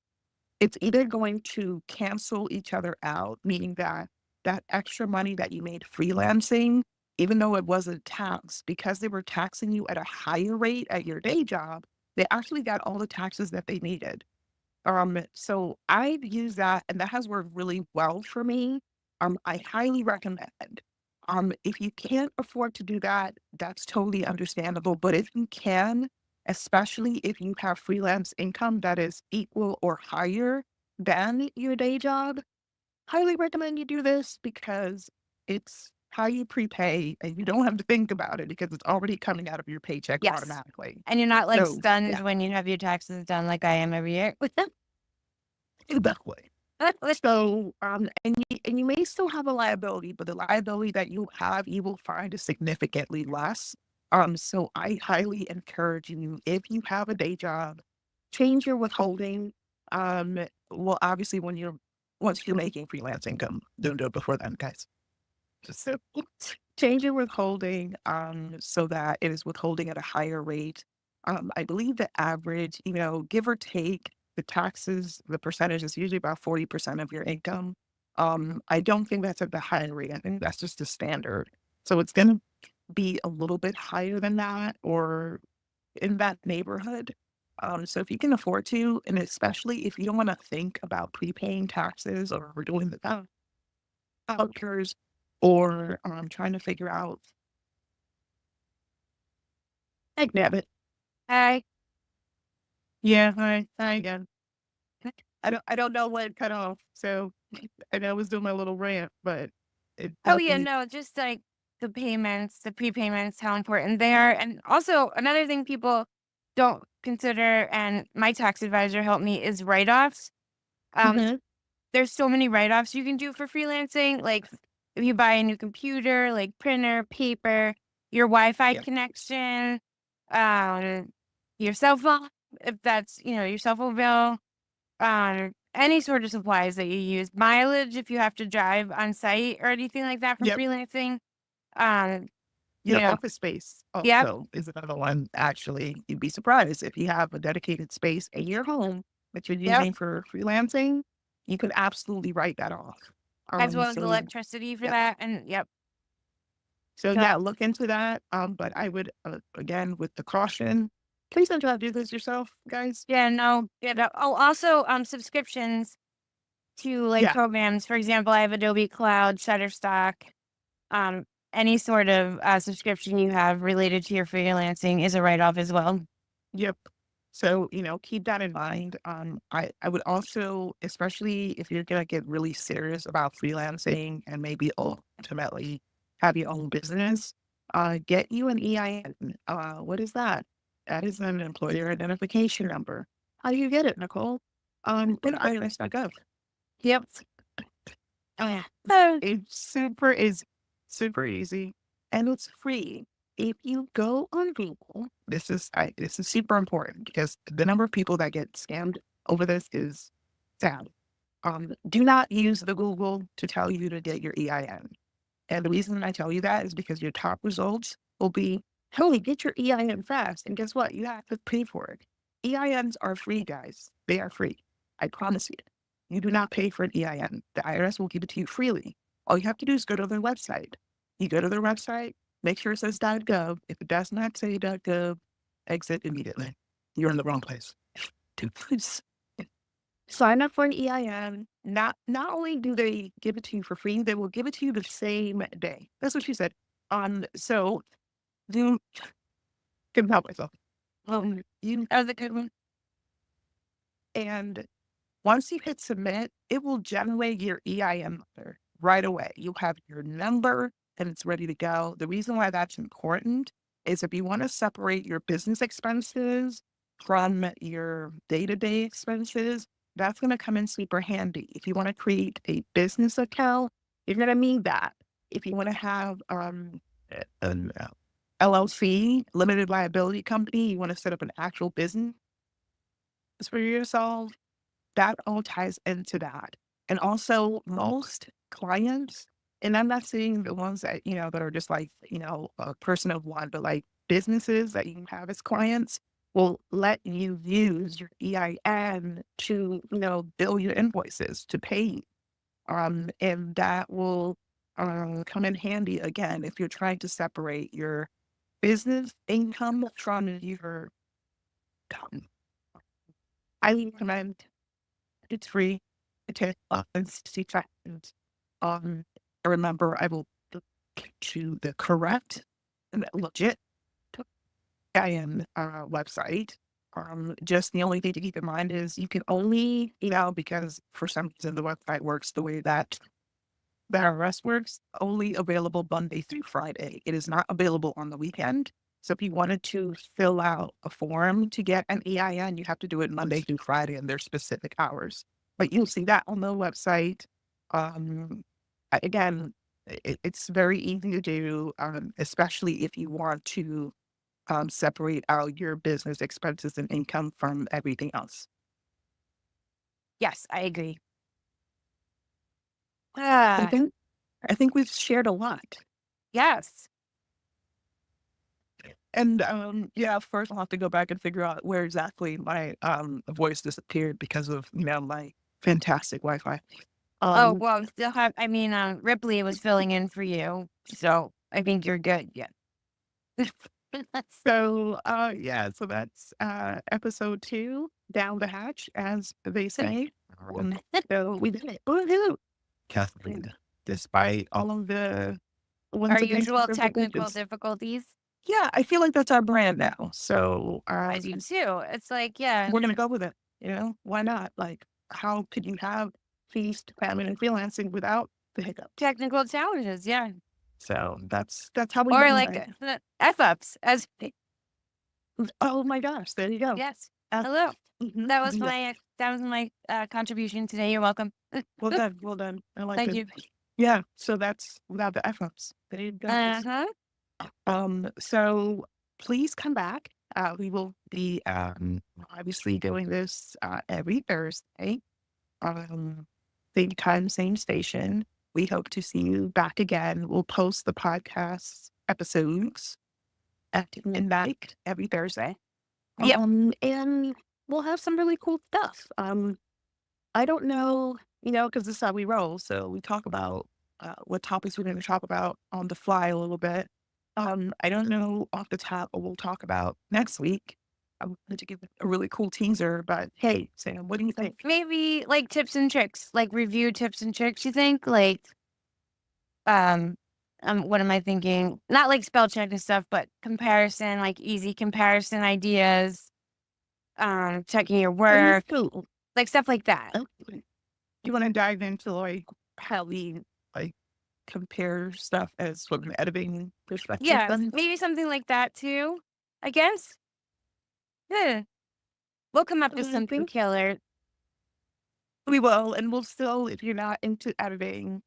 it's either going to cancel each other out, meaning that that extra money that you made freelancing, even though it wasn't taxed, because they were taxing you at a higher rate at your day job, they actually got all the taxes that they needed. So I've used that and that has worked really well for me. I highly recommend. If you can't afford to do that, that's totally understandable. But if you can, especially if you have freelance income that is equal or higher than your day job, highly recommend you do this because it's how you prepay and you don't have to think about it because it's already coming out of your paycheck Yes. automatically. And you're not like So stunned yeah, when you have your taxes done like I am every year with them. exactly. So, and you may still have a liability, but the liability that you have, you will find is significantly less. So I highly encourage you, if you have a day job, change your withholding. Well, obviously, once you're making freelance income, don't do it before then, guys. Just so change your withholding, so that it is withholding at a higher rate. I believe the average, give or take, the taxes, the percentage is usually about 40% of your income. I don't think that's at the high rate. I think that's just the standard. So it's going to be a little bit higher than that or in that neighborhood. So if you can afford to, and especially if you don't want to think about prepaying taxes or doing the vouchers or trying to figure out, heck, damn it. I Yeah, hi again. I don't know when it cut off. So I know I was doing my little rant, but it Oh, yeah, definitely, no, just like the payments, the prepayments, how important they are. And also, another thing people don't consider, and my tax advisor helped me, is write offs. Um, Mhm. there's so many write offs you can do for freelancing. Like if you buy a new computer, like printer, paper, your Wi Fi Yeah. connection, um, your cell phone, if that's, your cell phone bill, any sort of supplies that you use, mileage if you have to drive on site or anything like that for Yep. freelancing. Um, you Your know, office space yep, also is another one. Actually, you'd be surprised if you have a dedicated space in your home that you're yep, using for freelancing, you could absolutely write that off. as well as So electricity for yeah. that, and yep. So So yeah, look into that. But I would again with the caution, please don't try to do this yourself, guys. yeah, no, yeah. Oh, also, subscriptions to like Yeah. programs. For example, I have Adobe Cloud, Shutterstock. Um, any sort of subscription you have related to your freelancing is a write off as well. Yep. So, keep that in mind. I would also, especially if you're gonna get really serious about freelancing and maybe ultimately have your own business, get you an EIN. What is that? That is an employer identification number. How do you get it, Nicole? Go to irs.gov. Yep. Oh yeah. Oh, It's super easy, and it's free. If you go on Google, this is super important because the number of people that get scammed over this is sad. Do not use the Google to tell you to get your EIN. And the reason I tell you that is because your top results will be, "Hey, get your EIN fast." And guess what? You have to pay for it. EINs are free, guys. They are free. I promise you. You do not pay for an EIN. The IRS will give it to you freely. All you have to do is go to their website. You go to their website, make sure it says .gov. If it does not say .gov, exit immediately. you're in the wrong place. To sign up for an EIN. Not only do they give it to you for free, they will give it to you the same day. That's what she said. So do couldn't help myself. That was a good one. And once you hit submit, it will generate your EIN number right away. You'll have your number and it's ready to go. The reason why that's important is if you want to separate your business expenses from your day-to-day expenses, that's going to come in super handy. If you want to create a business account, you're going to need that. If you want to have an LLC, limited liability company, you want to set up an actual business for yourself, that all ties into that. And also most clients, and I'm not saying the ones that, that are just like, a person of one, but like businesses that you have as clients will let you use your EIN to, bill your invoices, to pay you. And that will come in handy again if you're trying to separate your business income from your income. I recommend it's free. It takes less than 60 seconds. Remember, I will get you the correct and legit IAM website. Just the only thing to keep in mind is you can only, because for some reason the website works the way that the IRS works, only available Monday through Friday. It is not available on the weekend. So if you wanted to fill out a form to get an EIN, you have to do it Monday through Friday and their specific hours. But you'll see that on the website. Again, it's very easy to do, especially if you want to separate out your business expenses and income from everything else. Yes, I agree. I think we've shared a lot. Yes. And first I'll have to go back and figure out where exactly my voice disappeared because of my fantastic Wi-Fi. Oh, well, we still have, Ripley was filling in for you. So I think you're good. Yeah. So so that's episode 2, down the hatch, as they say. So we did it. Woohoo! Kathleen, despite all of the Our usual technical difficulties. Yeah, I feel like that's our brand now. So I do too. It's like, yeah, we're gonna go with it. Why not? Like, how could you have feast, famine, and freelancing without the hiccup? technical challenges. Yeah. So that's how we Or do like it. F-ups as, Oh my gosh, there you go. yes. Hello. Mhm. That was my contribution today. You're welcome. Well done, well done. I like Thank it. you. Yeah, so that's without the F-ups. There you go. So please come back. We will be obviously doing this every Thursday. Same time, same station. We hope to see you back again. We'll post the podcast episodes at midnight every Thursday. Yep. And we'll have some really cool stuff. I don't know, because this is how we roll. So we talk about what topics we're going to talk about on the fly a little bit. I don't know off the top what we'll talk about next week. I wanted to give a really cool teaser, but hey, Sam, what do you think? Maybe like tips and tricks, like review tips and tricks, you think? Like, what am I thinking? Not like spell check and stuff, but comparison, like easy comparison ideas, checking your work, Cool. like stuff like that. Okay. You want to dive into like how we like compare stuff as from an editing perspective? Yeah, Then? maybe something like that too, I guess. Yeah. We'll come up with something killer. We will, and we'll still, if you're not into editing,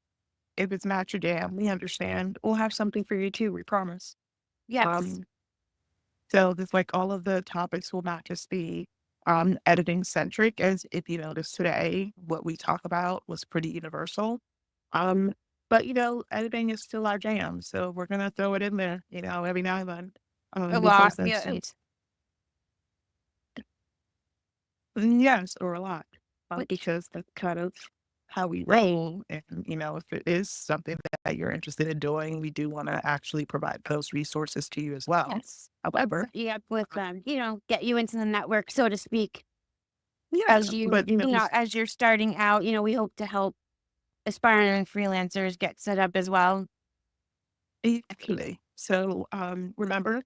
if it's not your jam, we understand. We'll have something for you too, we promise. Yes. So there's like all of the topics will not just be editing centric, as if you notice today, what we talk about was pretty universal. But editing is still our jam, so we're gonna throw it in there, every now and then. A Because lot. Yeah. yes, or a lot, because that's kind of how we roll. And, if it is something that you're interested in doing, we do want to actually provide those resources to you as well. Yes. However, Yeah, with get you into the network, so to speak, yeah, as but, as you're starting out. We hope to help aspiring freelancers get set up as well. exactly. So, remember,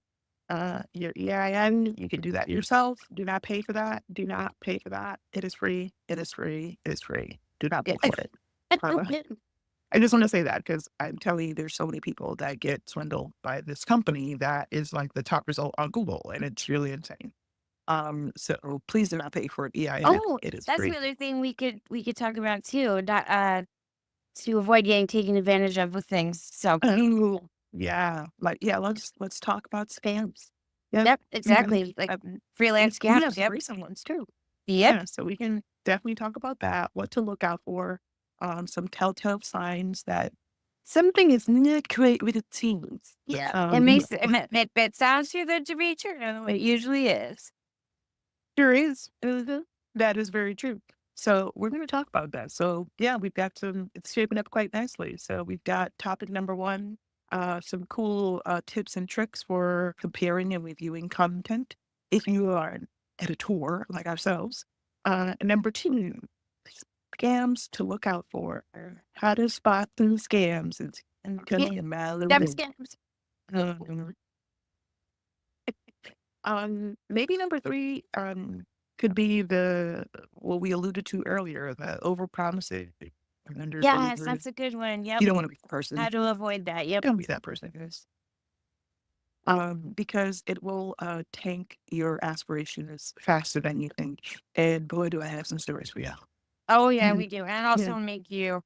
your EIN, you can do that yourself. Do not pay for that. Do not pay for that. It is free. It is free. It is free. Do not pay for it. Uh, I just want to say that because I'm telling you, there's so many people that get swindled by this company that is like the top result on Google, and it's really insane. So please do not pay for an EIN. Oh, It is that's free. another thing we could talk about too. Not to avoid getting taken advantage of with things. So Oh, yeah. Like, yeah, let's talk about scams. Yep. yep, Mhm. exactly. Like Um, freelance we have scams. some Yep. recent ones too. Yep. Yeah, so we can definitely talk about that, what to look out for, some telltale signs that something is not quite with it seems. Yeah. It Um, makes it sounds too good to be true. It usually is. there is. That is very true. So we're going to talk about that. So yeah, we've got it's shaping up quite nicely. So we've got topic number one, some cool tips and tricks for comparing and reviewing content if you are an editor like ourselves. And number two, scams to look out for. How to spot those scams and Yeah. coming a mile Them away. scams. Um, maybe number three, could be what we alluded to earlier, the overpromising and under Yes, delivery. that's a good one. You Yep. don't want to be the person. How to avoid that. Yep. Don't be that person, guys. Because it will tank your aspirations faster than you think. And boy, do I have some stories for you. Oh yeah, Mhm. we do. And Yeah, also make you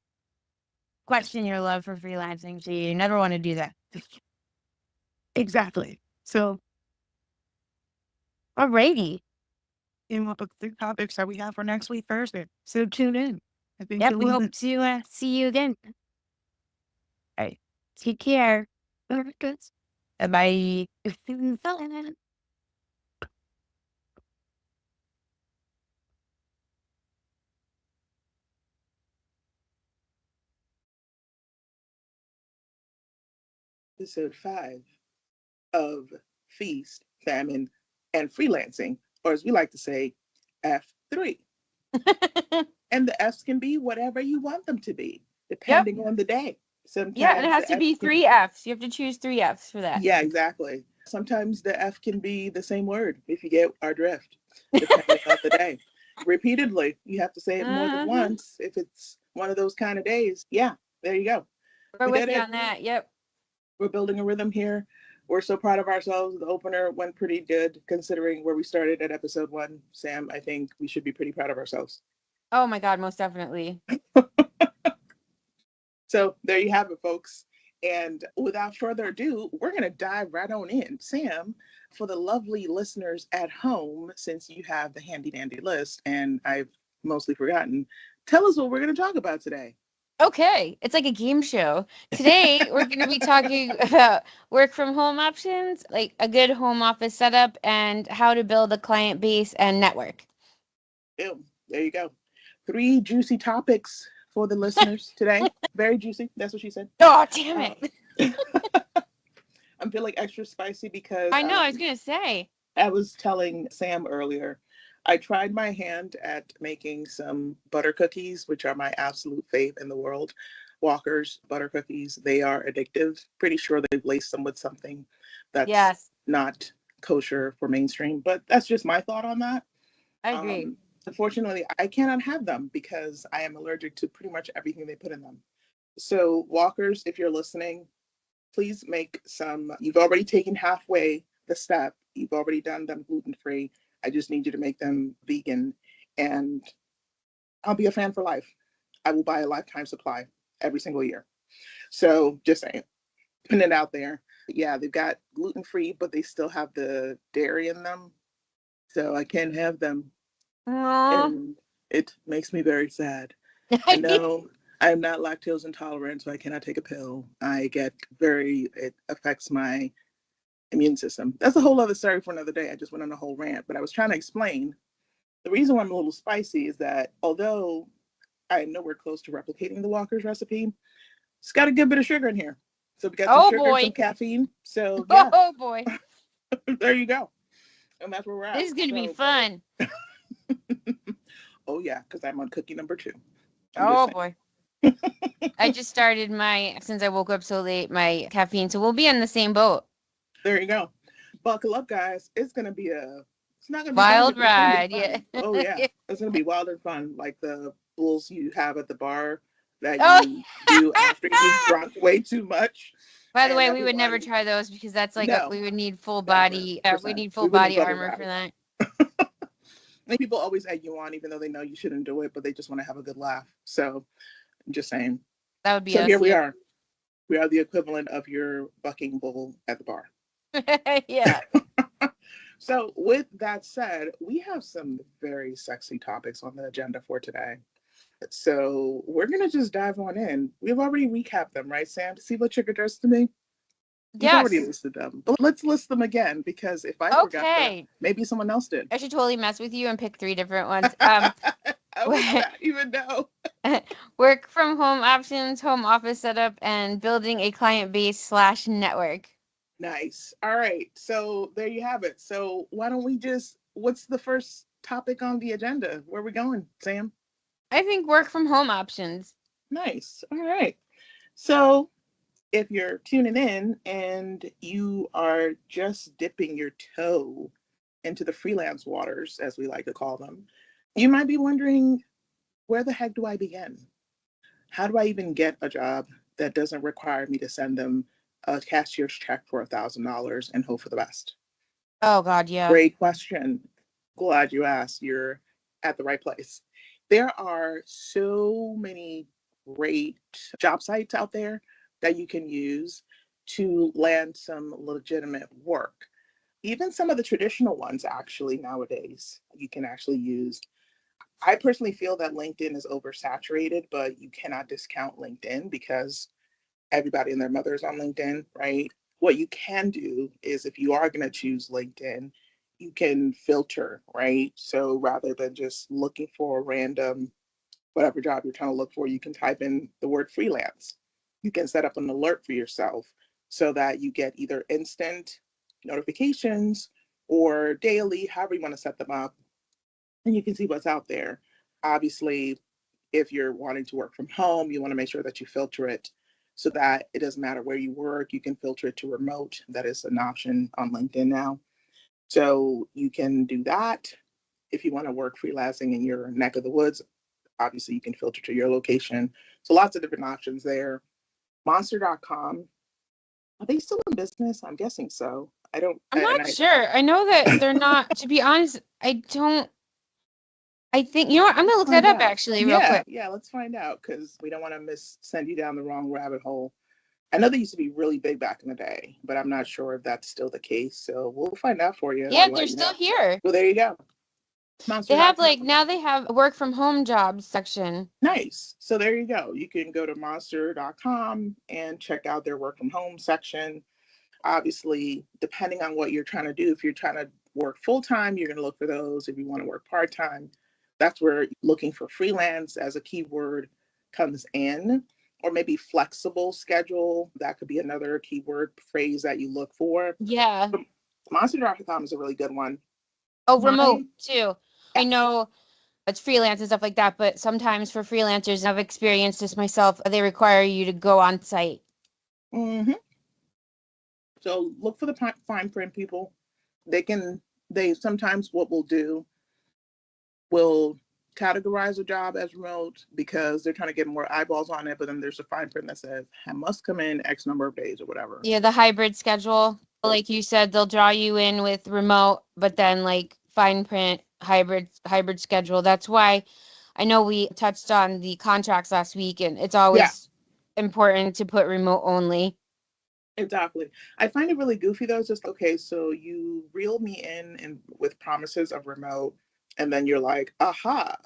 question your love for freelancing. So you never want to do that. exactly. So, Alrighty. what the topics that we have for next week, Thursday. So tune in. I think Yep. you'll We leave hope it. to see you again. Hey, Take care. good. Bye. Episode 5 of Feast, Famine, and Freelancing, or as we like to say, F3. And the F's can be whatever you want them to be, Yep. depending on the day. Yeah, and it Sometimes has the to F be can, 3 F's. You have to choose 3 F's for that. yeah, exactly. Sometimes the F can be the same word, if you get our drift, depending on the day. Repeatedly, you have to say it more than Mhm. once. If it's one of those kind of days, yeah, there you go. We're We with did you it. on that. Yep. We're building a rhythm here. We're so proud of ourselves. The opener went pretty good considering where we started at episode 1. Sam, I think we should be pretty proud of ourselves. Oh my God, most definitely. So there you have it, folks. And without further ado, we're going to dive right on in. Sam, for the lovely listeners at home, since you have the handy dandy list and I've mostly forgotten, tell us what we're going to talk about today. Okay, it's like a game show. Today, we're going to be talking about work from home options, like a good home office setup, and how to build a client base and network. Boom. There you go. 3 juicy topics for the listeners today. Very juicy. That's what she said. Oh, damn it. I'm feeling extra spicy because I know, I was going to say. I was telling Sam earlier, I tried my hand at making some butter cookies, which are my absolute fave in the world. Walker's butter cookies, they are addictive. Pretty sure they've laced them with something that's Yes, not kosher for mainstream, but that's just my thought on that. I agree. Unfortunately, I cannot have them because I am allergic to pretty much everything they put in them. So, Walkers, if you're listening, please make some. You've already taken halfway the step. You've already done them gluten free. I just need you to make them vegan, and I'll be a fan for life. I will buy a lifetime supply every single year. So just saying, putting it out there. Yeah, they've got gluten free, but they still have the dairy in them. So I can't have them. Aw. And it makes me very sad. I I mean, know I'm not lactose intolerant, so I cannot take a pill. It affects my immune system. That's a whole other story for another day. I just went on a whole rant, but I was trying to explain the reason why I'm a little spicy is that although I am nowhere close to replicating the Walker's recipe. It's got a good bit of sugar in here. So we got some Oh sugar, some boy. caffeine. So yeah, Oh boy. there you go. And that's where we're at. This is going to be So, fun. oh yeah, because I'm on cookie number 2. I'm Oh just boy. I just started since I woke up so late, my caffeine. So we'll be on the same boat. there you go. Buckle up, guys. It's not gonna be Wild boring. It's gonna be ride. fun. Yeah. Oh yeah, it's gonna be wild and fun, like the bulls you have at the bar that Oh. you do after you've drunk way too much. By the And way, we would never everyone, try those because that's like no, we would need full never, body. We percent. need We full wouldn't body bother armor that. for that. And people always egg you on, even though they know you shouldn't do it, but they just want to have a good laugh. So I'm just saying. That would be So us. here we are. We are the equivalent of your bucking bull at the bar. Yeah. So with that said, we have some very sexy topics on the agenda for today. So we're going to just dive on in. We've already recapped them, right, Sam? See what triggered us to me? You've already Yes. listed them. But let's list them again, because if I forgot them, Okay. maybe someone else did. I should totally mess with you and pick 3 different ones. I would not even know. Work from home options, home office setup, and building a client base / network. Nice. All right. So there you have it. So why don't we what's the first topic on the agenda? Where are we going, Sam? I think work from home options. Nice. All right. So if you're tuning in and you are just dipping your toe into the freelance waters, as we like to call them, you might be wondering, where the heck do I begin? How do I even get a job that doesn't require me to send them a cashier's check for $1,000 and hope for the best? Oh God, yeah. Great question. Glad you asked. You're at the right place. There are so many great job sites out there that you can use to land some legitimate work. Even some of the traditional ones, actually, nowadays, you can actually use. I personally feel that LinkedIn is oversaturated, but you cannot discount LinkedIn because everybody and their mother is on LinkedIn, right? What you can do is, if you are going to choose LinkedIn, you can filter, right? So rather than just looking for a random, whatever job you're trying to look for, you can type in the word freelance. You can set up an alert for yourself so that you get either instant notifications or daily, however you want to set them up, and you can see what's out there. Obviously, if you're wanting to work from home, you want to make sure that you filter it so that it doesn't matter where you work. You can filter it to remote. That is an option on LinkedIn now. So you can do that. If you want to work freelancing in your neck of the woods, obviously you can filter to your location. So lots of different options there. Monster.com. Are they still in business? I'm guessing so. I'm not sure. I know that they're not, to be honest, I think, you know what? I'm going to look that up actually real quick. Yeah, let's find out, because we don't want to send you down the wrong rabbit hole. I know they used to be really big back in the day, but I'm not sure if that's still the case. So we'll find out for you. Yeah, they're still here. Well, there you go. They have now they have a work from home jobs section. Nice. So there you go. You can go to monster.com and check out their work from home section. Obviously, depending on what you're trying to do, if you're trying to work full time, you're going to look for those. If you want to work part time, that's where looking for freelance as a keyword comes in, or maybe flexible schedule. That could be another keyword phrase that you look for. Yeah. Monster.com is a really good one. Oh, remote too. I know it's freelance and stuff like that, but sometimes for freelancers, I've experienced this myself, they require you to go on site. Mm-hmm. So look for the fine print, people. They sometimes, what we'll do, will categorize a job as remote because they're trying to get more eyeballs on it, but then there's a fine print that says, I must come in X number of days or whatever. Yeah, the hybrid schedule. Like you said, they'll draw you in with remote, but then like fine print hybrid schedule. That's why I know we touched on the contracts last week, and it's always important to put remote only. Exactly. I find it really goofy though. It's just, okay, so you reel me in and with promises of remote, and then you're like, aha,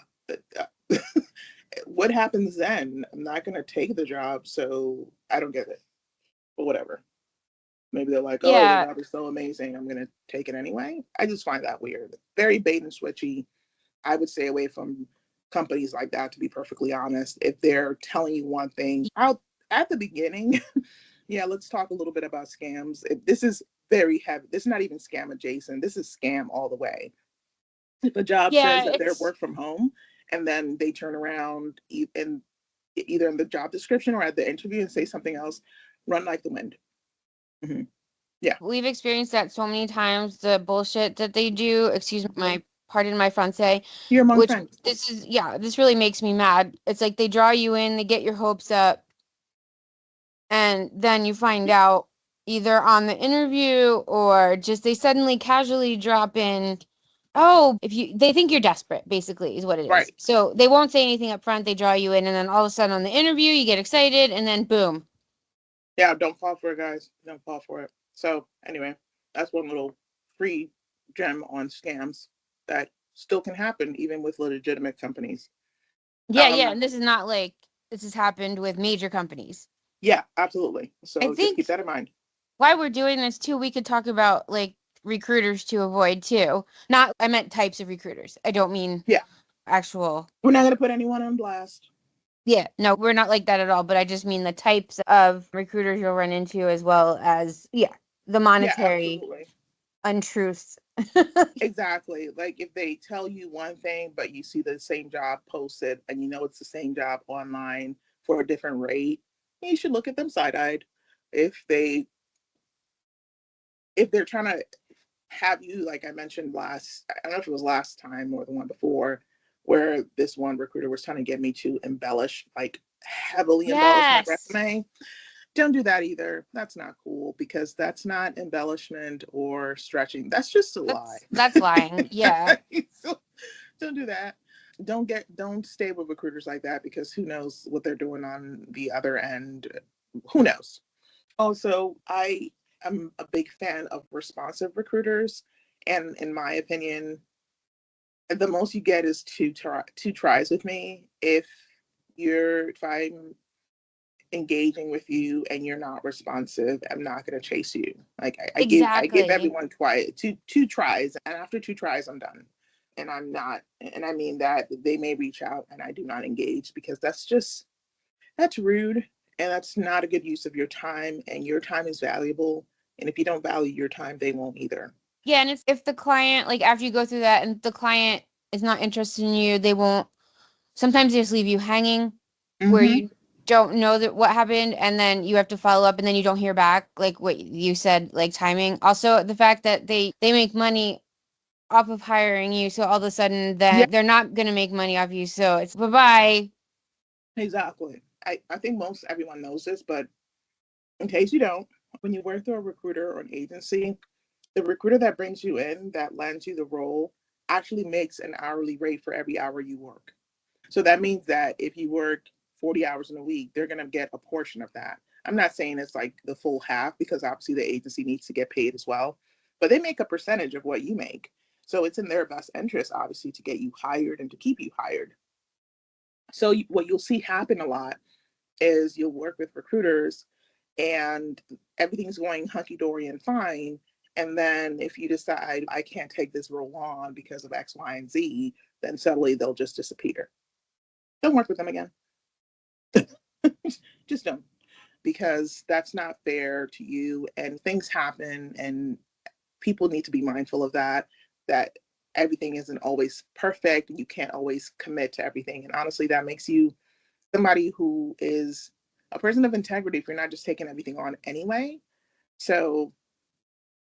what happens then? I'm not going to take the job, so I don't get it. But whatever. Maybe they're like, oh, the job is so amazing, I'm going to take it anyway. I just find that weird. Very bait and switchy. I would stay away from companies like that, to be perfectly honest. If they're telling you one thing out at the beginning, yeah, let's talk a little bit about scams. This is very heavy. This is not even scam adjacent. This is scam all the way. If a job says Yeah, that they're it's work from home and then they turn around and either in the job description or at the interview and say something else, run like the wind. Mhm. Yeah, we've experienced that so many times. The bullshit that they do, excuse my pardon my Francais, you're among which friends. this really makes me mad. It's like they draw you in, they get your hopes up, and then you find out either on the interview or just they suddenly casually drop in, oh, if you they think you're desperate, basically is what it is. Right. So they won't say anything up front, they draw you in, and then all of a sudden on the interview you get excited, and then boom. Yeah, don't fall for it, guys. Don't fall for it. So anyway, that's one little free gem on scams that still can happen even with legitimate companies. Yeah, and this is not like this has happened with major companies. Yeah, absolutely. I So just keep think that in mind. while we're doing this too, we could talk about like recruiters to avoid too. Not, I meant types of recruiters. I don't mean Yeah, actual. we're not going to put anyone on blast. Yeah, no, we're not like that at all. But I just mean the types of recruiters you'll run into, as well as, yeah, the Yeah, monetary absolutely. untruths. Exactly. Like if they tell you one thing, but you see the same job posted and you know it's the same job online for a different rate, you should look at them side-eyed. If they if they're trying to have you, like I mentioned last, I don't know if it was last time or the one before, where this one recruiter was trying to get me to embellish, like heavily embellish my Yes, resume. Don't do that either. That's not cool because that's not embellishment or stretching. That's just a lie. that's lying. Yeah. So don't do that. Don't stay with recruiters like that because who knows what they're doing on the other end. Who knows? Also, I am a big fan of responsive recruiters. And in my opinion, the most you get is two tries with me. If I'm engaging with you and you're not responsive, I'm not going to chase you. Like I give Exactly. everyone quiet two tries, and after two tries I'm done. And I'm not, and I mean that they may reach out and I do not engage because that's rude, and that's not a good use of your time, and your time is valuable, and if you don't value your time they won't either. Yeah, and it's, if the client, like after you go through that and the client is not interested in you, they won't, sometimes they just leave you hanging where Mm-hmm. you don't know that what happened, and then you have to follow up and then you don't hear back, like what you said, like timing. Also the fact that they make money off of hiring you, so all of a sudden Yeah, then they're not going to make money off you, so it's bye-bye. exactly. I think most everyone knows this, but in case you don't, when you work through a recruiter or an agency, the recruiter that brings you in, that lands you the role, actually makes an hourly rate for every hour you work. So that means that if you work 40 hours in a week, they're going to get a portion of that. I'm not saying it's like the full half because obviously the agency needs to get paid as well, but they make a percentage of what you make. So it's in their best interest, obviously, to get you hired and to keep you hired. So what you'll see happen a lot is you'll work with recruiters and everything's going hunky dory and fine. And then if you decide I can't take this role on because of X, Y, and Z, then suddenly they'll just disappear. Don't work with them again. Just don't, because that's not fair to you. And things happen, and people need to be mindful of that. That everything isn't always perfect, and you can't always commit to everything. And honestly, that makes you somebody who is a person of integrity if you're not just taking everything on anyway. So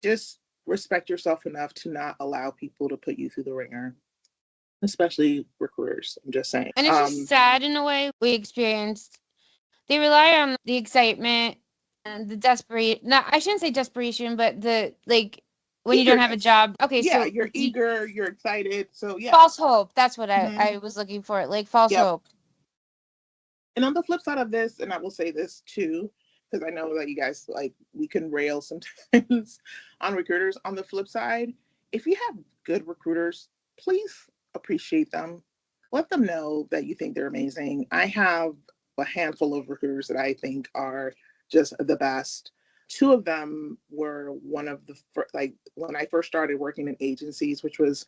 just respect yourself enough to not allow people to put you through the ringer, especially recruiters. I'm just saying. And it's just sad in a way. We experienced, they rely on the excitement and the desperate, no, I shouldn't say desperation, but the like when you don't have a Eagerness. job. Okay, Yeah, so you're eager, you're excited. So yeah. false hope. That's what Mhm. I was looking for. Like false Yep. hope. And on the flip side of this, and I will say this too, because I know that you guys like we can rail sometimes on recruiters. On the flip side, if you have good recruiters, please appreciate them. Let them know that you think they're amazing. I have a handful of recruiters that I think are just the best. Two of them were one of the like when I first started working in agencies, which was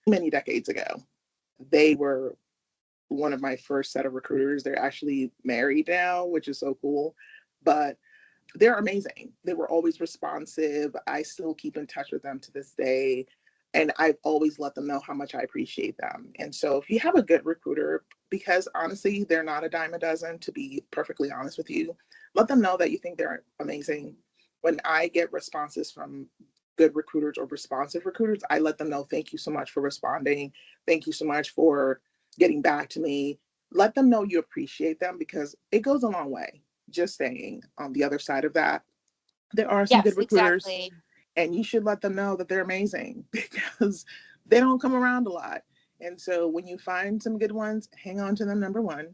many decades ago. They were one of my first set of recruiters. They're actually married now, which is so cool. But they're amazing. They were always responsive. I still keep in touch with them to this day. And I've always let them know how much I appreciate them. And so if you have a good recruiter, because honestly, they're not a dime a dozen, to be perfectly honest with you, let them know that you think they're amazing. When I get responses from good recruiters or responsive recruiters, I let them know, thank you so much for responding. Thank you so much for getting back to me. Let them know you appreciate them because it goes a long way. Just saying, on the other side of that, there are some good Yes, recruiters, exactly. and you should let them know that they're amazing because they don't come around a lot. And so when you find some good ones, hang on to them, number one.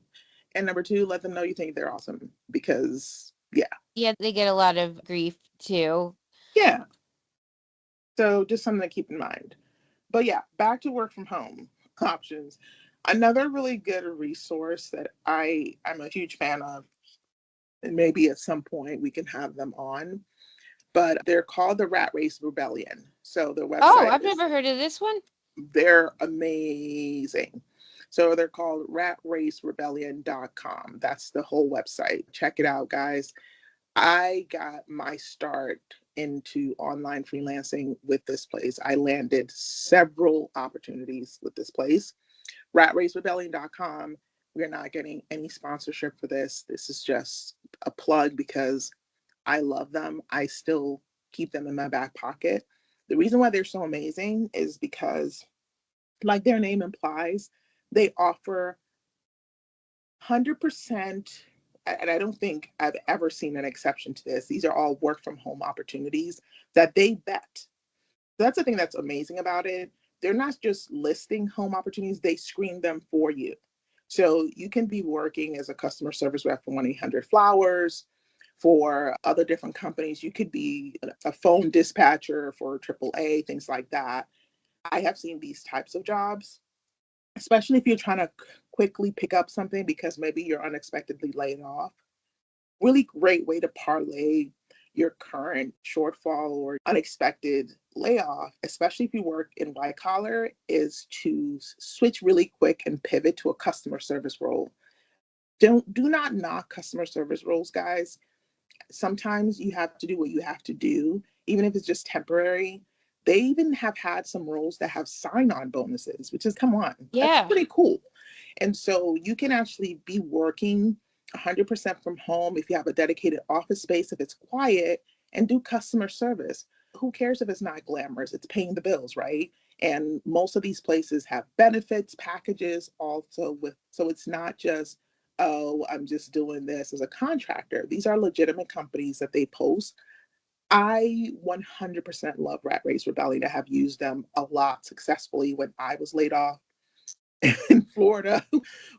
And number two, let them know you think they're awesome because, yeah. Yeah, they get a lot of grief too. Yeah. So just something to keep in mind. But yeah, back to work from home options. Another really good resource that I'm a huge fan of, and maybe at some point we can have them on, but they're called the Rat Race Rebellion. So their Oh, website I've is, never heard of this one. they're amazing. So they're called ratracerebellion.com. That's the whole website. Check it out, guys. I got my start into online freelancing with this place. I landed several opportunities with this place. Ratracerebellion.com. We're not getting any sponsorship for this. This is just a plug because I love them. I still keep them in my back pocket. The reason why they're so amazing is because, like their name implies, they offer 100%, and I don't think I've ever seen an exception to this. These are all work from home opportunities that they vet. That's the thing that's amazing about it. They're not just listing home opportunities, they screen them for you. So you can be working as a customer service rep for 1-800-Flowers, for other different companies. You could be a phone dispatcher for AAA, things like that. I have seen these types of jobs, especially if you're trying to quickly pick up something because maybe you're unexpectedly laid off. Really great way to parlay your current shortfall or unexpected layoff, especially if you work in white collar, is to switch really quick and pivot to a customer service role. Do not knock customer service roles, guys. Sometimes you have to do what you have to do, even if it's just temporary. They even have had some roles that have sign-on bonuses, which is, come on, that's Yeah. pretty cool. And so you can actually be working 100% from home if you have a dedicated office space, if it's quiet, and do customer service. Who cares if it's not glamorous? It's paying the bills, right? And most of these places have benefits packages also with, so it's not just, oh, I'm just doing this as a contractor. These are legitimate companies that they post. I 100% love Rat Race Rebellion. I have used them a lot successfully when I was laid off in Florida.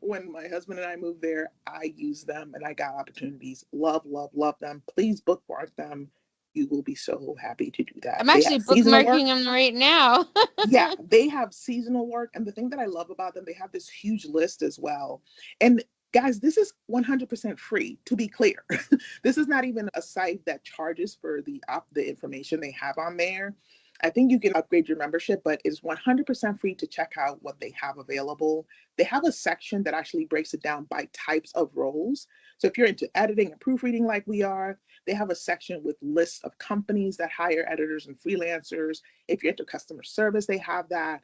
When my husband and I moved there, I used them and I got opportunities. Love, love, love them. Please bookmark them. You will be so happy to do that. I'm They actually have seasonal work. bookmarking them right now. Yeah, they have seasonal work. And the thing that I love about them, they have this huge list as well. And guys, this is 100% free, to be clear. This is not even a site that charges for the information they have on there. I think you can upgrade your membership, but it's 100% free to check out what they have available. They have a section that actually breaks it down by types of roles. So if you're into editing and proofreading like we are, they have a section with lists of companies that hire editors and freelancers. If you're into customer service, they have that.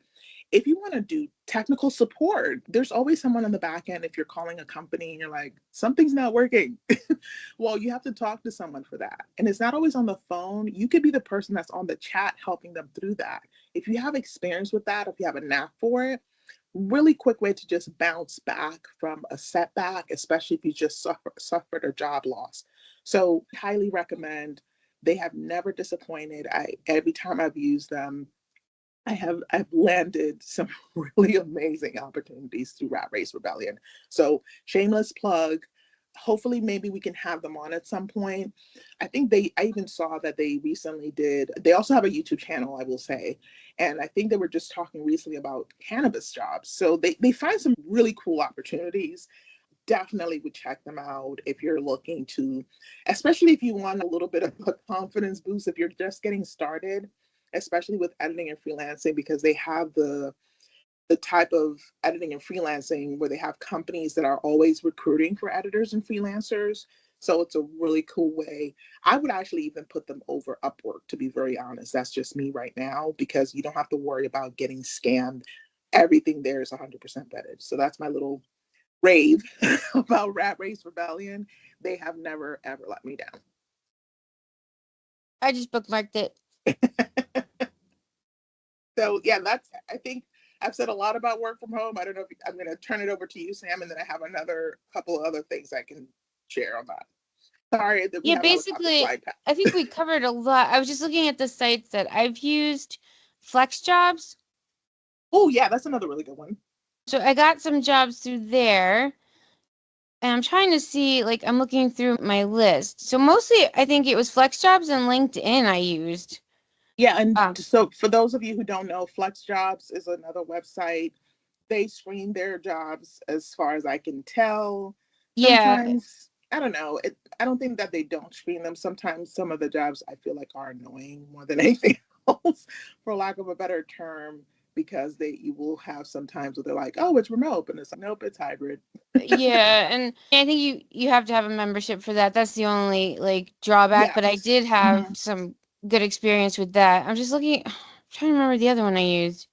If you want to do technical support, there's always someone on the back end. If you're calling a company and you're like, something's not working, well, you have to talk to someone for that. And it's not always on the phone. You could be the person that's on the chat helping them through that. If you have experience with that, if you have a knack for it, really quick way to just bounce back from a setback, especially if you just suffered a job loss. So highly recommend. They have never disappointed. Every time I've used them, I've landed some really amazing opportunities through Rat Race Rebellion. So shameless plug. Hopefully maybe we can have them on at some point. I even saw that they also have a YouTube channel, I will say. And I think they were just talking recently about cannabis jobs. So they find some really cool opportunities. Definitely would check them out if you're looking to, especially if you want a little bit of a confidence boost, if you're just getting started, especially with editing and freelancing, because they have the the type of editing and freelancing where they have companies that are always recruiting for editors and freelancers. So it's a really cool way. I would actually even put them over Upwork, to be very honest. That's just me right now, because you don't have to worry about getting scammed. Everything there is 100% vetted. So that's my little rave about Rat Race Rebellion. They have never, ever let me down. I just bookmarked it. So yeah, I think I've said a lot about work from home. I don't know if I'm going to turn it over to you, Sam, and then I have another couple of other things I can share on that. Sorry that we Yeah, have a helicopter basically, flying past. I think we covered a lot. I was just looking at the sites that I've used. Flex Jobs. Oh yeah, that's another really good one. So I got some jobs through there. And I'm trying to see, like, I'm looking through my list. So mostly, I think it was Flex Jobs and LinkedIn I used. Yeah, and Um, so for those of you who don't know, Flex Jobs is another website. They screen their jobs, as far as I can tell. yeah, Sometimes, I don't know. I don't think that they don't screen them. Sometimes some of the jobs I feel like are annoying more than anything else, for lack of a better term, because you will have sometimes where they're like, oh, it's remote, and it's like, nope, it's hybrid. yeah, and I think you have to have a membership for that. That's the only like drawback. But I Yes. did have some good experience with that. I'm just looking, I'm trying to remember the other one I used.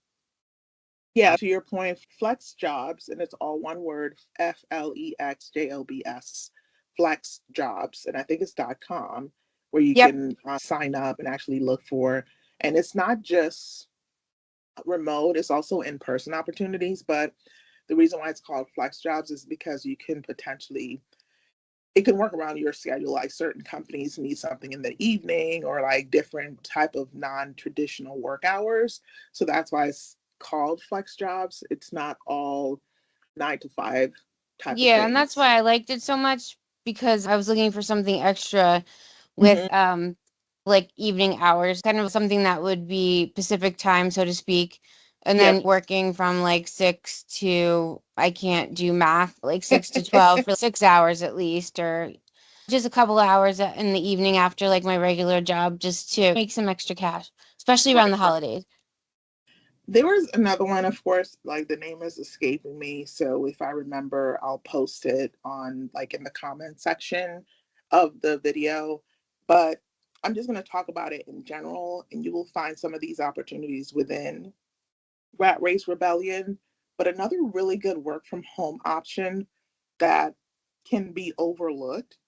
Yeah, to your point, Flex Jobs, and it's all one word, FLEXJOBS, Flex Jobs, and I think it's .com, where you Yep. can sign up and actually look for. And it's not just remote; it's also in-person opportunities. But the reason why it's called Flex Jobs is because you can potentially, it can work around your schedule. Like certain companies need something in the evening, or like different type of non-traditional work hours. So that's why it's called Flex Jobs. It's not all 9 to 5 type of Yeah, and that's things. why I liked it so much because I was looking for something extra with Mhm. like evening hours, kind of something that would be Pacific time, so to speak. And Yep. then working from like 6 to, I can't do math, like 6 to 12 for 6 hours at least, or just a couple hours in the evening after like my regular job just to make some extra cash, especially around Right, the right. holidays. There was another one, of course, like the name is escaping me. So if I remember, I'll post it on like in the comment section of the video. But I'm just going to talk about it in general, and you will find some of these opportunities within Rat Race Rebellion. But another really good work from home option that can be overlooked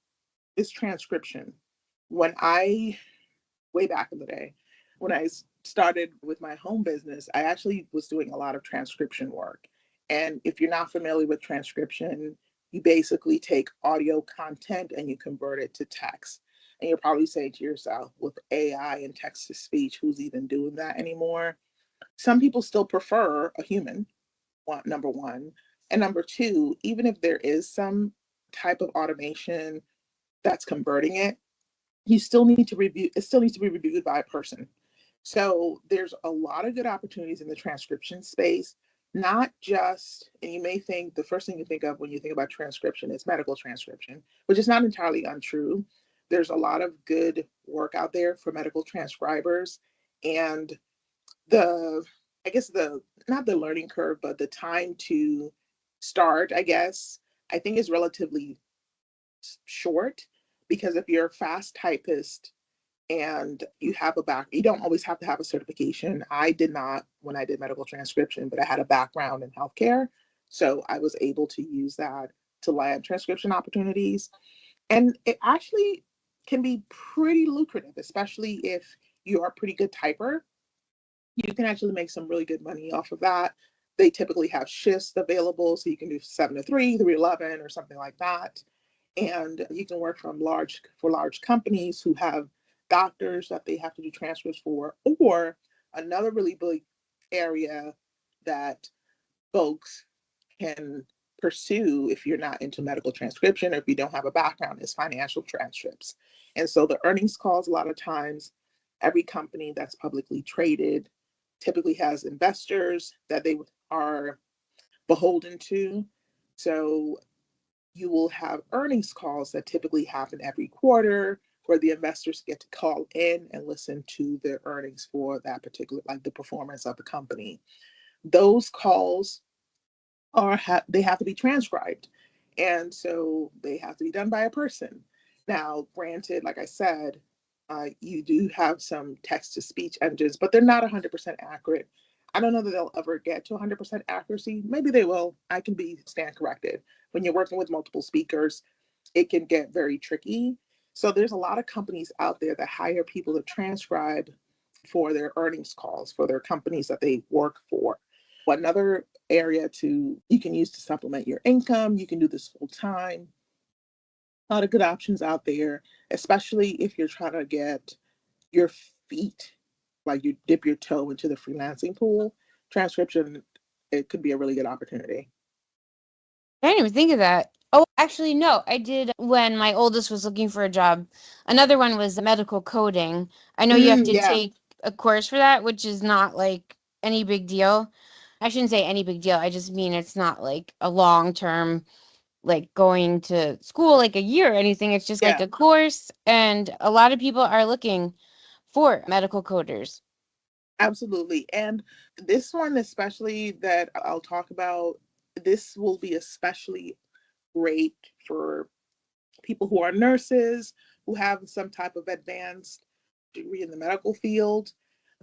is transcription. When I way back in the day, when I started with my home business, I actually was doing a lot of transcription work. And if you're not familiar with transcription, you basically take audio content and you convert it to text. And you're probably saying to yourself, with AI and text to speech, who's even doing that anymore? Some people still prefer a human, number one. And number two, even if there is some type of automation that's converting it, you still need to review it still needs to be reviewed by a person. So there's a lot of good opportunities in the transcription space, not just, and you may think the first thing you think of when you think about transcription is medical transcription, which is not entirely untrue. There's a lot of good work out there for medical transcribers, and the I guess the not the learning curve, but the time to start, I guess, I think is relatively short, because if you're a fast typist and you don't always have to have a certification. I did not when I did medical transcription, but I had a background in healthcare. So I was able to use that to land transcription opportunities. And it actually can be pretty lucrative, especially if you are a pretty good typer. You can actually make some really good money off of that. They typically have shifts available, so you can do 7 to 3, 3 to 11, or something like that. And you can work for large companies who have doctors that they have to do transfers for. Or another really big area that folks can pursue if you're not into medical transcription or if you don't have a background is financial transcripts. And so the earnings calls, a lot of times, every company that's publicly traded typically has investors that they are beholden to. So you will have earnings calls that typically happen every quarter, where the investors get to call in and listen to their earnings for that particular, like the performance of the company. those calls they have to be transcribed. And so they have to be done by a person. Now, granted, like I said, you do have some text to speech engines, but they're not 100% accurate. I don't know that they'll ever get to 100% accuracy. Maybe they will. I can stand corrected. When you're working with multiple speakers, it can get very tricky. So there's a lot of companies out there that hire people to transcribe for their earnings calls for their companies that they work for. Another area you can use to supplement your income. You can do this full time. A lot of good options out there, especially if you're trying to get your feet, like you dip your toe into the freelancing pool. Transcription, it could be a really good opportunity. I didn't even think of that. Oh, actually, no, I did when my oldest was looking for a job. Another one was medical coding. I know you have to Yeah. take a course for that, which is not like any big deal. I shouldn't say any big deal. I just mean it's not like a long term, like going to school like a year or anything. It's just like Yeah. a course. And a lot of people are looking for medical coders. Absolutely. And this one, especially that I'll talk about, this will be especially great for people who are nurses, who have some type of advanced degree in the medical field.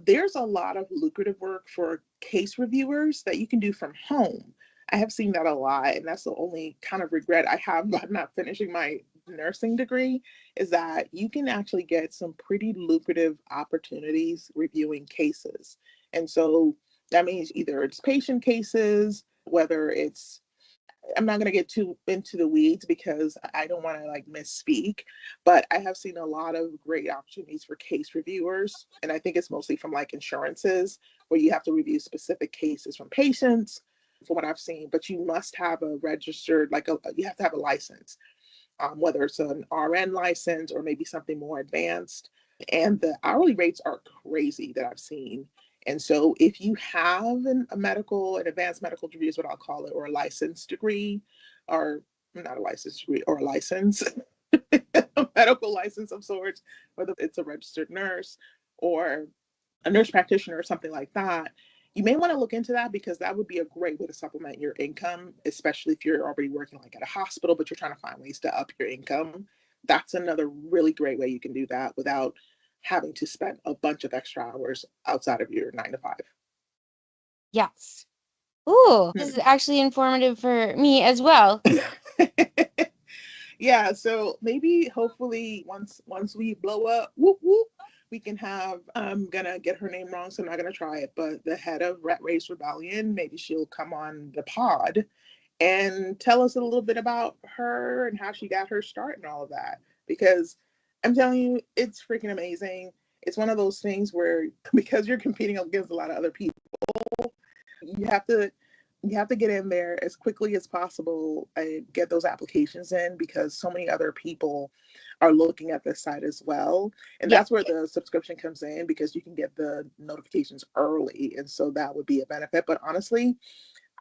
There's a lot of lucrative work for case reviewers that you can do from home. I have seen that a lot, and that's the only kind of regret I have about not finishing my nursing degree, is that you can actually get some pretty lucrative opportunities reviewing cases. And so that means either it's patient cases, whether it's, I'm not going to get too into the weeds because I don't want to like misspeak, but I have seen a lot of great opportunities for case reviewers. And I think it's mostly from like insurances where you have to review specific cases from patients, from what I've seen, but you must have a registered, you have to have a license, whether it's an RN license or maybe something more advanced. And the hourly rates are crazy that I've seen. And so if you have an advanced medical degree is what I'll call it, or a license degree, or not a license degree, or a license, a medical license of sorts, whether it's a registered nurse or a nurse practitioner or something like that, you may want to look into that because that would be a great way to supplement your income, especially if you're already working like at a hospital, but you're trying to find ways to up your income. That's another really great way you can do that without having to spend a bunch of extra hours outside of your 9 to 5. Yes. Ooh, this is actually informative for me as well. Yeah, so maybe hopefully once we blow up, whoop whoop, we can have, I'm gonna get her name wrong, so I'm not gonna try it, but the head of Rat Race Rebellion, maybe she'll come on the pod and tell us a little bit about her and how she got her start and all of that. Because I'm telling you, it's freaking amazing. It's one of those things where because you're competing against a lot of other people, you have to get in there as quickly as possible and get those applications in because so many other people are looking at this site as well. And Yeah. that's where the subscription comes in because you can get the notifications early. And so that would be a benefit. But honestly,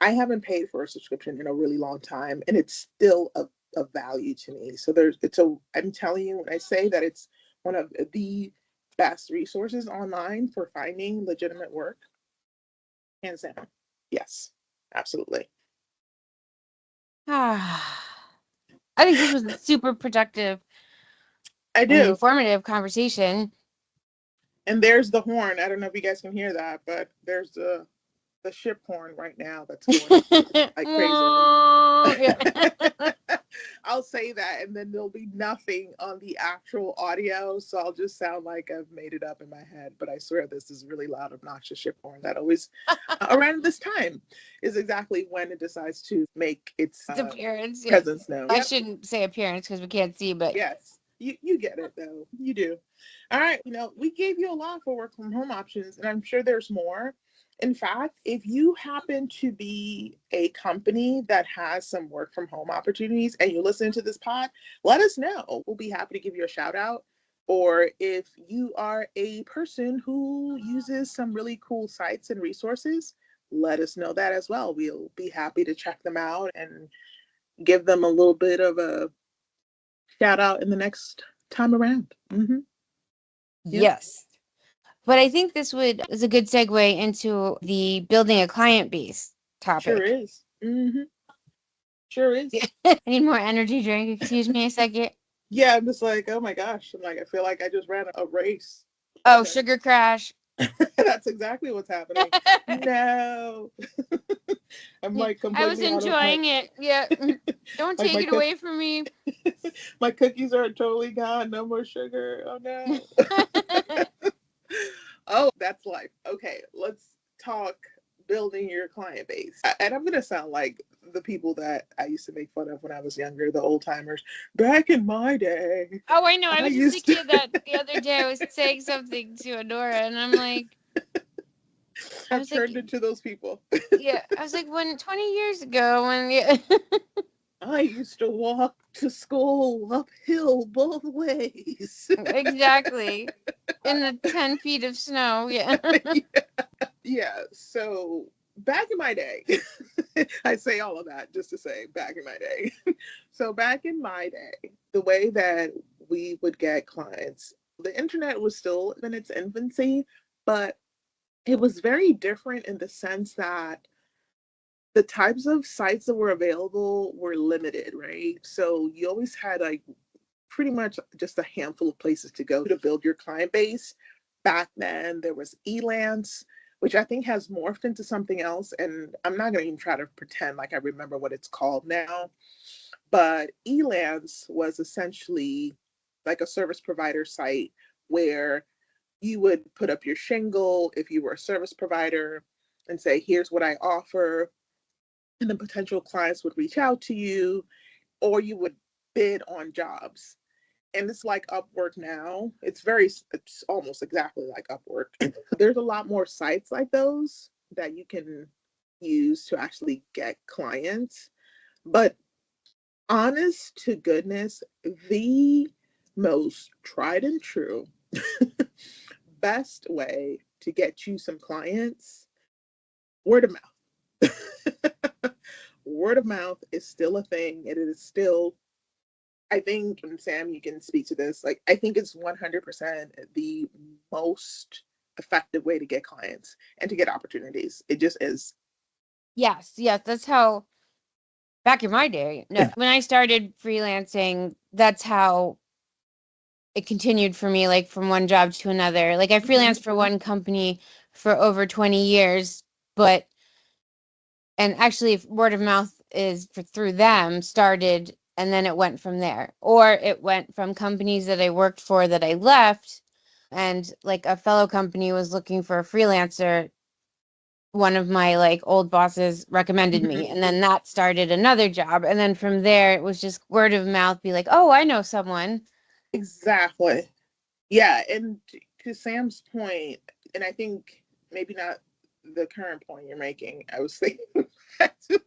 I haven't paid for a subscription in a really long time and it's still of value to me. So I'm telling you, when I say that it's one of the best resources online for finding legitimate work, hands down. Yes, absolutely. I think this was a super productive I and do. informative conversation. And there's the horn. I don't know if you guys can hear that, but there's the ship horn right now that's going off like crazy. I'll say that, and then there'll be nothing on the actual audio, so I'll just sound like I've made it up in my head. But I swear this is really loud, obnoxious ship horn that always around this time is exactly when it decides to make its appearance. Yeah. presence known. I Yep. shouldn't say appearance because we can't see, but Yes, you get it though. You do. All right, we gave you a lot for work from home options, and I'm sure there's more. In fact, if you happen to be a company that has some work from home opportunities and you listen to this pod, let us know. We'll be happy to give you a shout out. Or if you are a person who uses some really cool sites and resources, let us know that as well. We'll be happy to check them out and give them a little bit of a shout out in the next time around. Mm-hmm. Yep. yes. But I think this is a good segue into the building a client base Sure topic. is. Sure is. I need more energy drink. Excuse me a second. Yeah, I'm just like, oh my gosh. I'm like, I feel like I just ran a race. Oh, sugar crash. That's exactly what's happening. No. I'm like I was completely out of enjoying it. Yeah. Don't like take it away from me. my cookies are totally gone. No more sugar. Oh no. Oh, that's life. Okay, let's talk building your client base. And I'm gonna sound like the people that I used to make fun of when I was younger, the old timers. Back in my day, Oh, I know. I I was just used thinking to. of that the other day. I was saying something to Adora, and I'm like, I I've was like, turned into those people. yeah. I was like, when 20 years ago, when yeah. I used to walk to school uphill both ways. Exactly. In the 10 feet of snow. Yeah. Yeah, so back in my day, I say all of that just to say back in my day. So back in my day, the way that we would get clients, the internet was still in its infancy, but it was very different in the sense that the types of sites that were available were limited, right? So you always had like pretty much just a handful of places to go to build your client base. Back then, there was Elance, which I think has morphed into something else. And I'm not going to even try to pretend like I remember what it's called now. But Elance was essentially like a service provider site where you would put up your shingle if you were a service provider and say, here's what I offer. And then potential clients would reach out to you, or you would bid on jobs. And it's like Upwork now. It's almost exactly like Upwork. There's a lot more sites like those that you can use to actually get clients. But honest to goodness, the most tried and true best way to get you some clients, word of mouth. Word of mouth is still a thing. It is still, I think, and Sam, you can speak to this. Like, I think it's 100% the most effective way to get clients and to get opportunities. It just is. Yes. Yes. That's how, back in my day, no, when I started freelancing, that's how it continued for me, like from one job to another. Like I freelanced for one company for over 20 years, but, and actually word of mouth is through them started, and then it went from there. Or it went from companies that I worked for that I left, and like a fellow company was looking for a freelancer. One of my like old bosses recommended me, and then that started another job. And then from there, it was just word of mouth, be like, oh, I know someone. Exactly. Yeah. And to Sam's point, and I think maybe not the current point you're making, I was thinking back to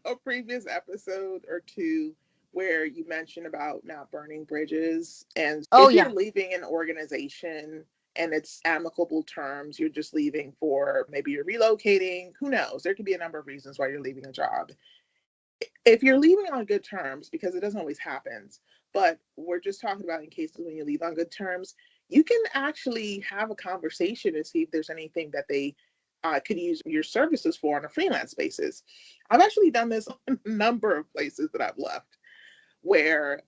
a previous episode or two where you mentioned about not burning bridges. And Oh, if you're yeah. leaving an organization and it's amicable terms, you're just leaving for maybe you're relocating, who knows? There could be a number of reasons why you're leaving a job. If you're leaving on good terms, because it doesn't always happen, but we're just talking about in cases when you leave on good terms, you can actually have a conversation to see if there's anything that they could use your services for on a freelance basis. I've actually done this on a number of places that I've left where,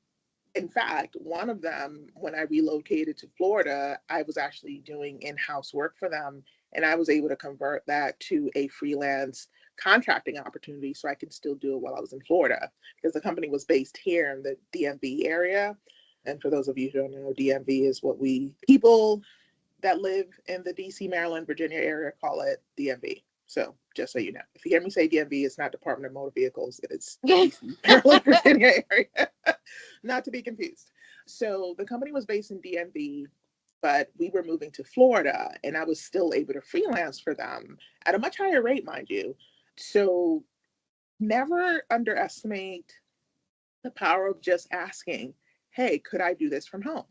in fact, one of them, when I relocated to Florida, I was actually doing in-house work for them, and I was able to convert that to a freelance contracting opportunity so I could still do it while I was in Florida because the company was based here in the DMV area. And for those of you who don't know, DMV is what we people that live in the DC, Maryland, Virginia area call it DMV. So just so you know, if you hear me say DMV, it's not Department of Motor Vehicles. It's DC, Maryland, Virginia area. Not to be confused. So the company was based in DMV, but we were moving to Florida and I was still able to freelance for them at a much higher rate, mind you. So never underestimate the power of just asking, hey, could I do this from home?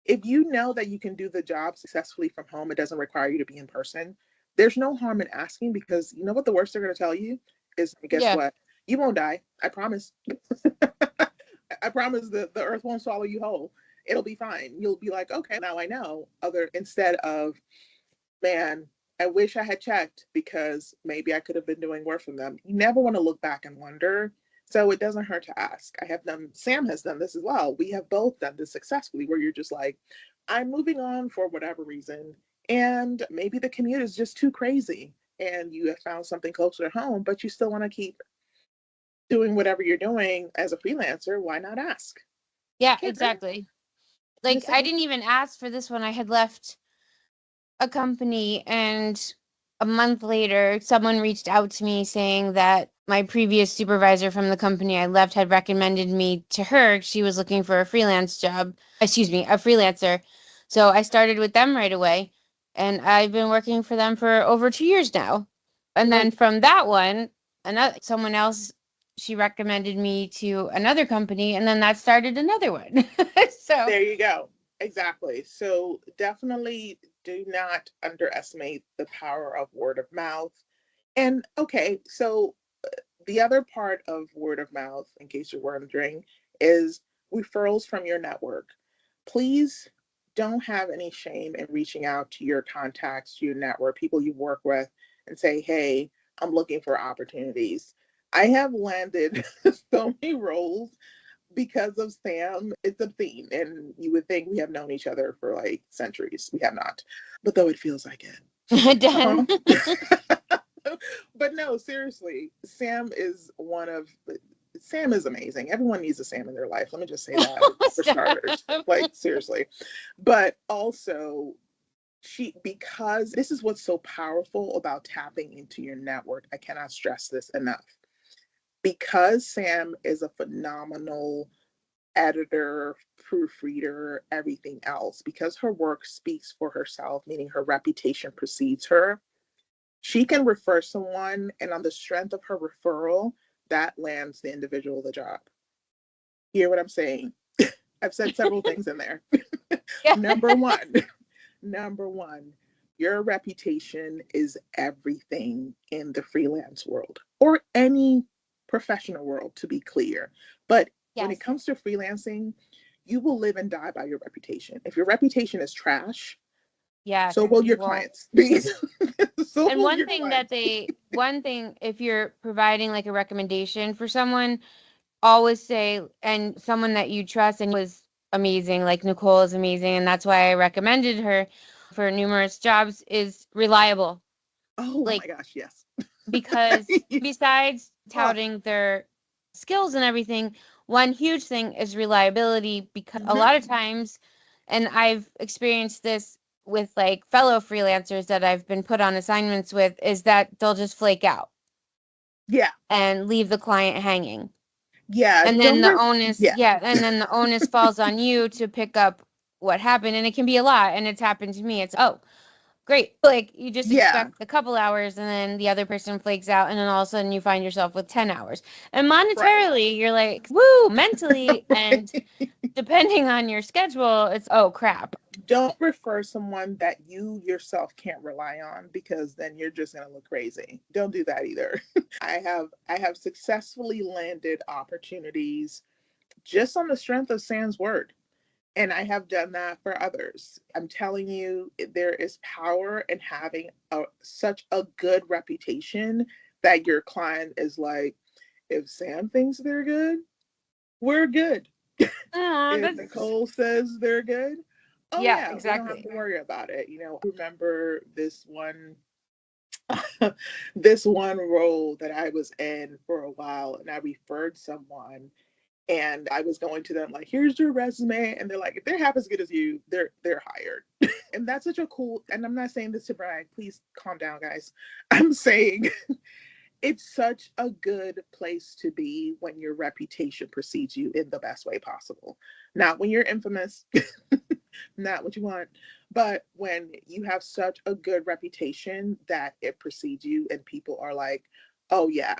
If you know that you can do the job successfully from home, it doesn't require you to be in person. There's no harm in asking because you know what the worst they're going to tell you is, guess Yeah. what? You won't die. I promise. I promise that the earth won't swallow you whole. It'll be fine. You'll be like, okay, now I know. Other instead of Man, I wish I had checked because maybe I could have been doing worse from them. You never want to look back and wonder. So it doesn't hurt to ask. Sam has done this as well. We have both done this successfully where you're just like, I'm moving on for whatever reason. And maybe the commute is just too crazy and you have found something closer to home, but you still want to keep doing whatever you're doing as a freelancer. Why not ask? Yeah, Can't hurt. exactly. I'm Like just I saying. didn't even ask for this one. I had left a company, and a month later someone reached out to me saying that my previous supervisor from the company I left had recommended me to her. She was looking for a freelance job, excuse me, a freelancer. So I started with them right away, and I've been working for them for over 2 years now. And then from that one, another someone else, she recommended me to another company, and then that started another one. So There you go. Exactly. So definitely do not underestimate the power of word of mouth. And okay, so the other part of word of mouth, in case you're wondering, is referrals from your network. Please don't have any shame in reaching out to your contacts, to your network, people you work with, and say, hey, I'm looking for opportunities. I have landed so many roles because of Sam. It's a theme, and you would think we have known each other for like centuries. We have not, but though it feels like it. done. But no, seriously, Sam is amazing. Everyone needs a Sam in their life. Let me just say that for starters. Stop. Like seriously. But also because this is what's so powerful about tapping into your network. I cannot stress this enough. Because Sam is a phenomenal editor, proofreader, everything else, because her work speaks for herself, meaning her reputation precedes her, she can refer someone, and on the strength of her referral, that lands the individual the job. Hear what I'm saying? I've said several things in there. Yeah. Number one, number one, your reputation is everything in the freelance world or any professional world, to be clear. But when it Yes. comes to freelancing, you will live and die by your reputation. If your reputation is trash, Yes. so will You your won't. clients. So And will one your thing clients. if you're providing like a recommendation for someone, always say, and someone that you trust and was amazing, like Nicole is amazing, and that's why I recommended her for numerous jobs, is reliable. Oh my Like, gosh, yes. because besides Oh, touting their skills and everything, one huge thing is reliability, because a mhm. lot of times, and I've experienced this with like fellow freelancers that I've been put on assignments with, is that they'll just flake out Yeah, and leave the client hanging. yeah. And then Don't the worry. onus, Yeah, yeah, and then the onus falls on you to pick up what happened. And it can be a lot. And it's happened to me. It's, oh, great. Like you just yeah. expect a couple hours and then the other person flakes out. And then all of a sudden you find yourself with 10 hours. And Right. monetarily, you're like, woo, mentally. And depending on your schedule, it's, oh, crap. Don't refer someone that you yourself can't rely on because then you're just gonna look crazy. Don't do that either. I have successfully landed opportunities just on the strength of Sam's word. And I have done that for others. I'm telling you, there is power in having such a good reputation that your client is like, if Sam thinks they're good, we're good. Oh, If that's, Nicole says they're good, oh yeah, yeah, we don't have exactly. to worry about it. I remember this one role that I was in for a while, and I referred someone, and I was going to them like, here's your resume, and they're like, if they're half as good as you, they're hired. And that's such a cool, and I'm not saying this to brag, please calm down, guys. I'm saying it's such a good place to be when your reputation precedes you in the best way possible. Not when you're infamous, not what you want, but when you have such a good reputation that it precedes you and people are like, oh yeah,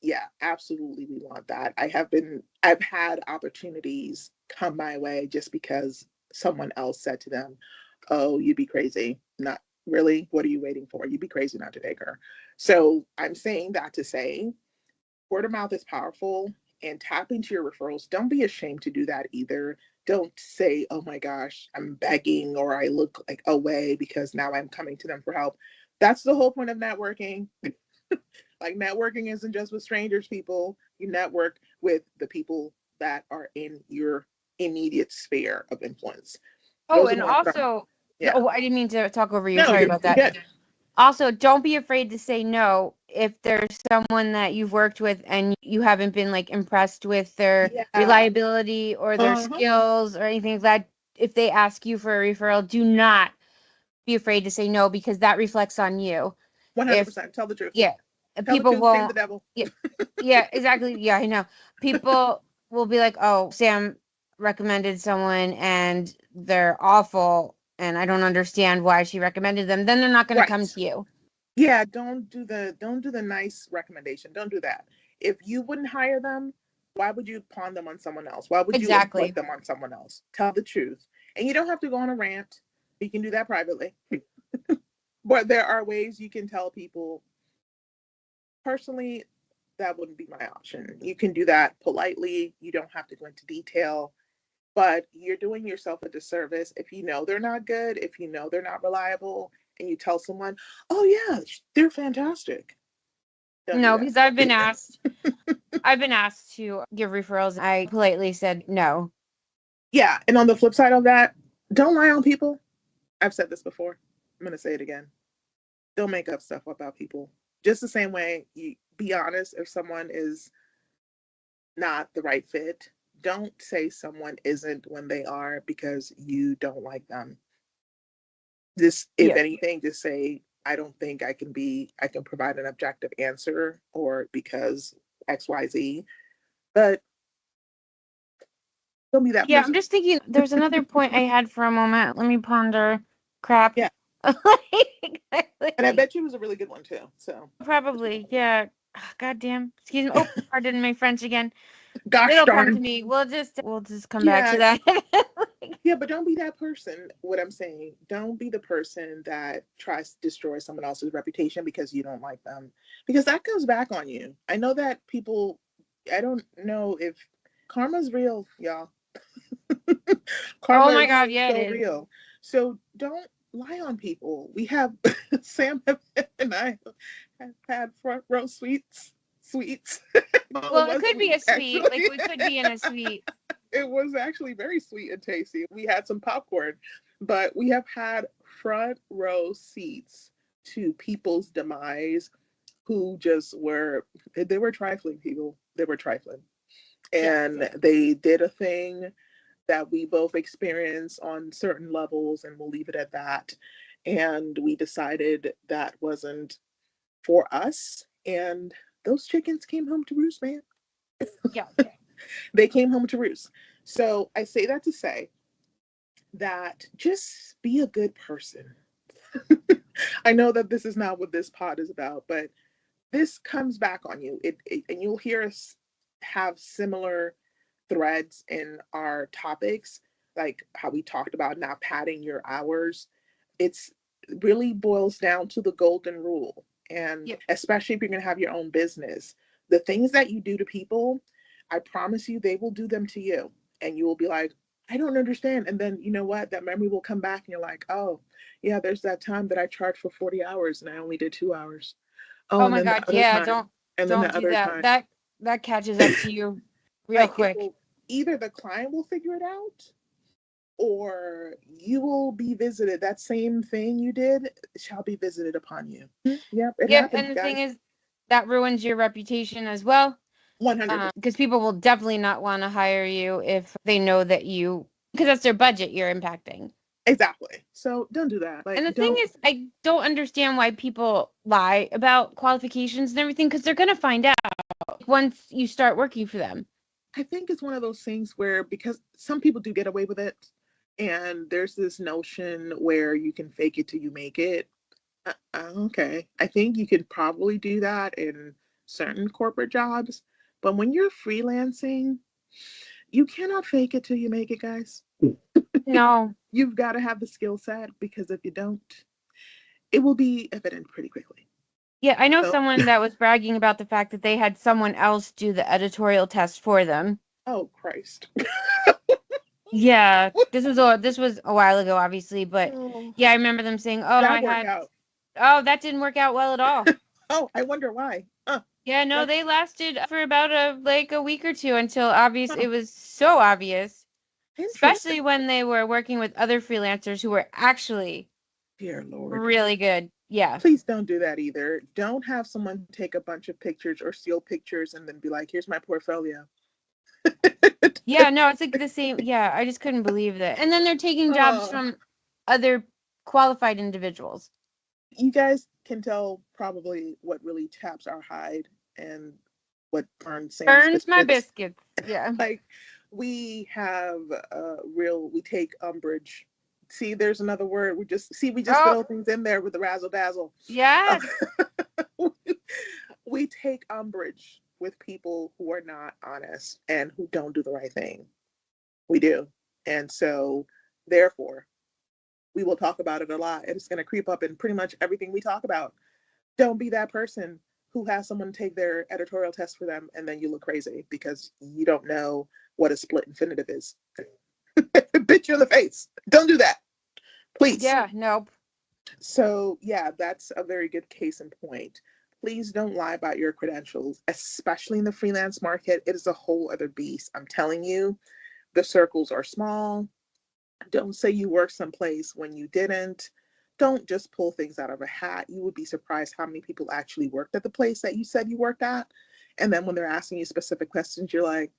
yeah, absolutely we want that. I've had opportunities come my way just because someone else said to them, oh, you'd be crazy. Not really. What are you waiting for? You'd be crazy not to take her. So I'm saying that to say word of mouth is powerful. and tap into your referrals. Don't be ashamed to do that either. Don't say, oh my gosh, I'm begging or I look like away because now I'm coming to them for help. That's the whole point of networking. Like, networking isn't just with strangers, people. You network with the people that are in your immediate sphere of influence. Oh, Those are and the ones that also, yeah. oh, I didn't mean to talk over you. No, Sorry you're about that. good. Also, don't be afraid to say no if there's someone that you've worked with and you haven't been like impressed with their Yeah. reliability or their Uh-huh. skills or anything like that. If they ask you for a referral, do not be afraid to say no because that reflects on you. If 100%. Tell the truth. yeah, Tell the people truth, shame the won't. devil. Yeah, yeah, exactly. Yeah, I know. People will be like, "Oh, Sam recommended someone and they're awful, and I don't understand why she recommended them." Then they're not going to come Right. to you. Yeah, don't do the nice recommendation. Don't do that. If you wouldn't hire them, why would you pawn them on someone else? Why would you Exactly. employ them on someone else? Tell the truth. And you don't have to go on a rant. You can do that privately. But there are ways you can tell people. Personally, that wouldn't be my option. You can do that politely. You don't have to go into detail, but you're doing yourself a disservice if you know they're not good, if you know they're not reliable, and you tell someone, "Oh yeah, they're fantastic." Don't do No, that. because I've been asked to give referrals. I politely said no. Yeah, and on the flip side of that, don't lie on people. I've said this before. I'm gonna say it again. Don't make up stuff about people. Just the same way you be honest if someone is not the right fit. Don't say someone isn't when they are because you don't like them. Just, if Yeah. anything, just say, I don't think I can provide an objective answer or because XYZ. But don't be that Yeah, I'm person. just thinking there's another point I had for a moment. Let me ponder. Crap. Yeah. Like, And I bet you it was a really good one too. So probably, yeah. God damn. Excuse me. Oh, pardon my French again. gosh It'll come to darn. me. We'll just come back to Yeah. that. Yeah, but don't be that person. What I'm saying, don't be the person that tries to destroy someone else's reputation because you don't like them. Because that comes back on you. I know that people, I don't know if karma's real, y'all. Oh Karma my is God, yeah, it so is. real. So don't lie on people. We have Sam and I have had front row sweets. All of Well, it us could be a sweets, sweet. Like actually. we could be in a suite. It was actually very sweet and tasty. We had some popcorn, but we have had front row seats to people's demise who just they were trifling people. They were trifling. Yeah. And they did a thing that we both experienced on certain levels, and we'll leave it at that. And we decided that wasn't for us. And those chickens came home to roost, man. Yeah. They came home to roost. So I say that to say that just be a good person. I know that this is not what this pod is about, but this comes back on you. And you'll hear us have similar threads in our topics, like how we talked about not padding your hours. It's really boils down to the golden rule. And Yep. especially if you're going to have your own business, the things that you do to people, I promise you, they will do them to you. And you will be like, I don't understand. And then you know what? That memory will come back and you're like, oh, yeah, there's that time that I charged for 40 hours and I only did 2 hours. Oh, Oh and my then the God, other yeah. time, Don't and then don't the do other that. time. That catches up to you real Like, it quick. will either the client will figure it out or you will be visited. That same thing you did shall be visited upon you. Yep, it Yeah, happens, and the thing guys. is that ruins your reputation as well. 100%. Because people will definitely not want to hire you if they know that because that's their budget you're impacting. Exactly. So don't do that. Like, And the thing don't. is, I don't understand why people lie about qualifications and everything because they're going to find out once you start working for them. I think it's one of those things where, because some people do get away with it, and there's this notion where you can fake it till you make it. Okay. I think you could probably do that in certain corporate jobs. But when you're freelancing, you cannot fake it till you make it, guys. No. You've got to have the skill set because if you don't, it will be evident pretty quickly. Yeah, I know So, someone that was bragging about the fact that they had someone else do the editorial test for them. oh Christ. Yeah, this was a while ago, obviously, but Oh, yeah, I remember them saying, "Oh, that worked out. that didn't work out well at all." Oh, I wonder why. Yeah, no, That, they lasted for about a week or two until obvious huh, it was so obvious, interesting. especially when they were working with other freelancers who were actually Dear Lord. really good. Yeah. Please don't do that either. Don't have someone take a bunch of pictures or steal pictures and then be like, here's my portfolio. Yeah, no, it's like the same. Yeah, I just couldn't believe that. And then they're taking jobs Oh, from other qualified individuals. you guys can tell probably what really taps our hide and what burns Sam's Burns my biscuits. biscuits. Yeah. Like we have we take umbrage. See, there's another word. We just Oh, throw things in there with the razzle dazzle. yes. We take umbrage with people who are not honest and who don't do the right thing. We do. And so therefore we will talk about it a lot. And it's going to creep up in pretty much everything we talk about. Don't be that person who has someone take their editorial test for them and then you look crazy because you don't know what a split infinitive is. Bit you in the face. Don't do that, please. Yeah, nope. So, yeah, that's a very good case in point. Please don't lie about your credentials, especially in the freelance market. It is a whole other beast. I'm telling you, the circles are small. Don't say you worked someplace when you didn't. Don't just pull things out of a hat. You would be surprised how many people actually worked at the place that you said you worked at. And then when they're asking you specific questions, you're like,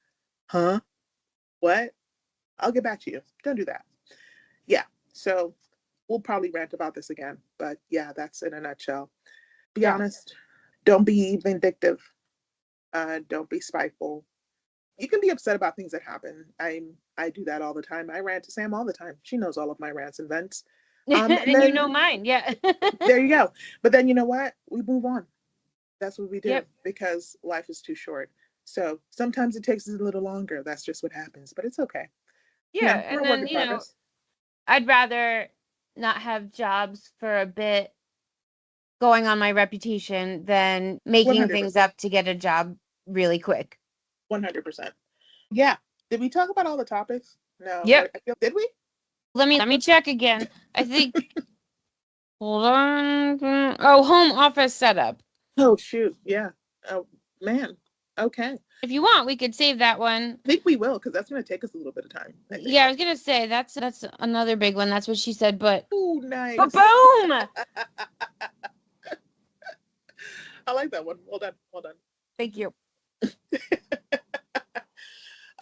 huh? What? I'll get back to you. Don't do that. Yeah. So we'll probably rant about this again. But yeah, that's in a nutshell. Be Yeah. honest. Don't be vindictive. Don't be spiteful. You can be upset about things that happen. I do that all the time. I rant to Sam all the time. She knows all of my rants and vents. And And you then know mine. Yeah. there you go. But then you know what? We move on. That's what we do Yep. because life is too short. So sometimes it takes us a little longer. That's just what happens. But it's okay. Yeah, We're and a work then, in progress. I'd rather not have jobs for a bit going on my reputation than making things 100%. up to get a job really quick. 100%. Yeah. Did we talk about all the topics? No. Yep. Did we? Let me check again. I think hold on. Oh, home office setup. Oh, shoot. Yeah. Oh, man. Okay. If you want, we could save that one. I think we will because that's going to take us a little bit of time. I think. Yeah, I was gonna say that's another big one. That's what she said, but Oh, nice. boom! I like that one. Well done. Well done. Thank you.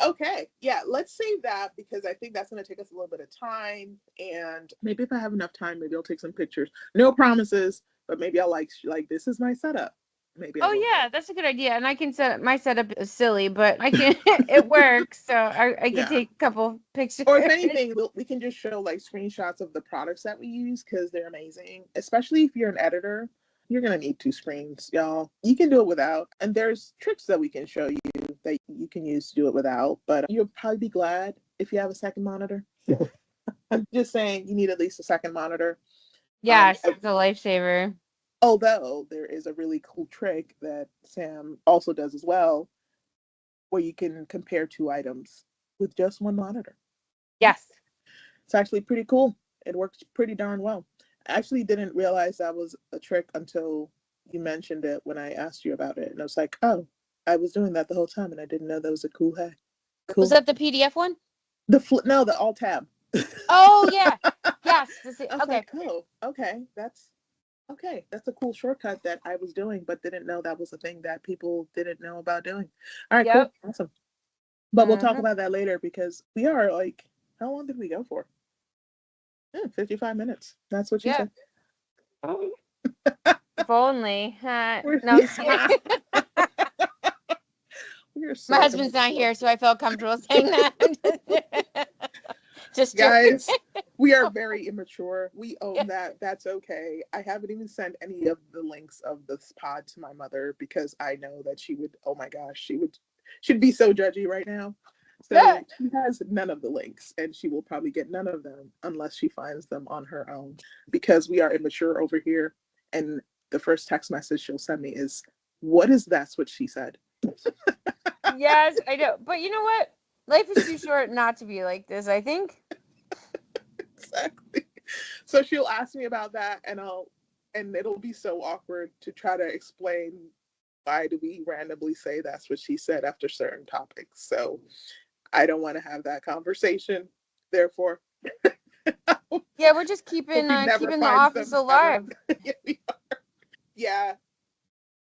Okay. Yeah, let's save that because I think that's going to take us a little bit of time. And maybe if I have enough time, maybe I'll take some pictures. No promises, but maybe I'll like this is my setup. Maybe I Oh will. yeah, that's a good idea. And I can set my setup is silly, but I can it works. So I can Yeah. take a couple pictures. Or if anything, we can just show like screenshots of the products that we use because they're amazing. Especially if you're an editor, you're gonna need 2 screens, y'all. You can do it without, and there's tricks that we can show you that you can use to do it without. But you'll probably be glad if you have a second monitor. I'm just saying you need at least a second monitor. Yes, it's a lifesaver. Although there is a really cool trick that Sam also does as well, where you can compare 2 items with just one monitor. Yes. It's actually pretty cool. It works pretty darn well. I actually didn't realize that was a trick until you mentioned it when I asked you about it. And I was like, oh, I was doing that the whole time and I didn't know that was a cool hack. Cool. Was that the PDF one? No, the alt tab. Oh yeah. Yes. I was Okay. like, oh, okay. That's a cool shortcut that I was doing, but didn't know that was a thing that people didn't know about doing. All right, Yep. cool. Awesome. But we'll talk Mhm. about that later because we are like, how long did we go for? 55 minutes. That's what she Yeah. said. If only. No, We're- I'm just kidding. We're so My husband's not here, so I felt comfortable saying that. Just joking. guys, we are very immature. We own that. That's okay. I haven't even sent any of the links of this pod to my mother because I know that she would, oh my gosh, she'd be so judgy right now. So Yeah. she has none of the links and she will probably get none of them unless she finds them on her own because we are immature over here. And the first text message she'll send me is, what is that's what she said? Yes, I know. But you know what? Life is too short not to be like this, I think. Exactly. So she'll ask me about that, and it'll be so awkward to try to explain why do we randomly say that's what she said after certain topics. So I don't want to have that conversation. Therefore, Yeah, we're just hope keeping he never keeping the finds office them ever. alive. Yeah, we are. Yeah,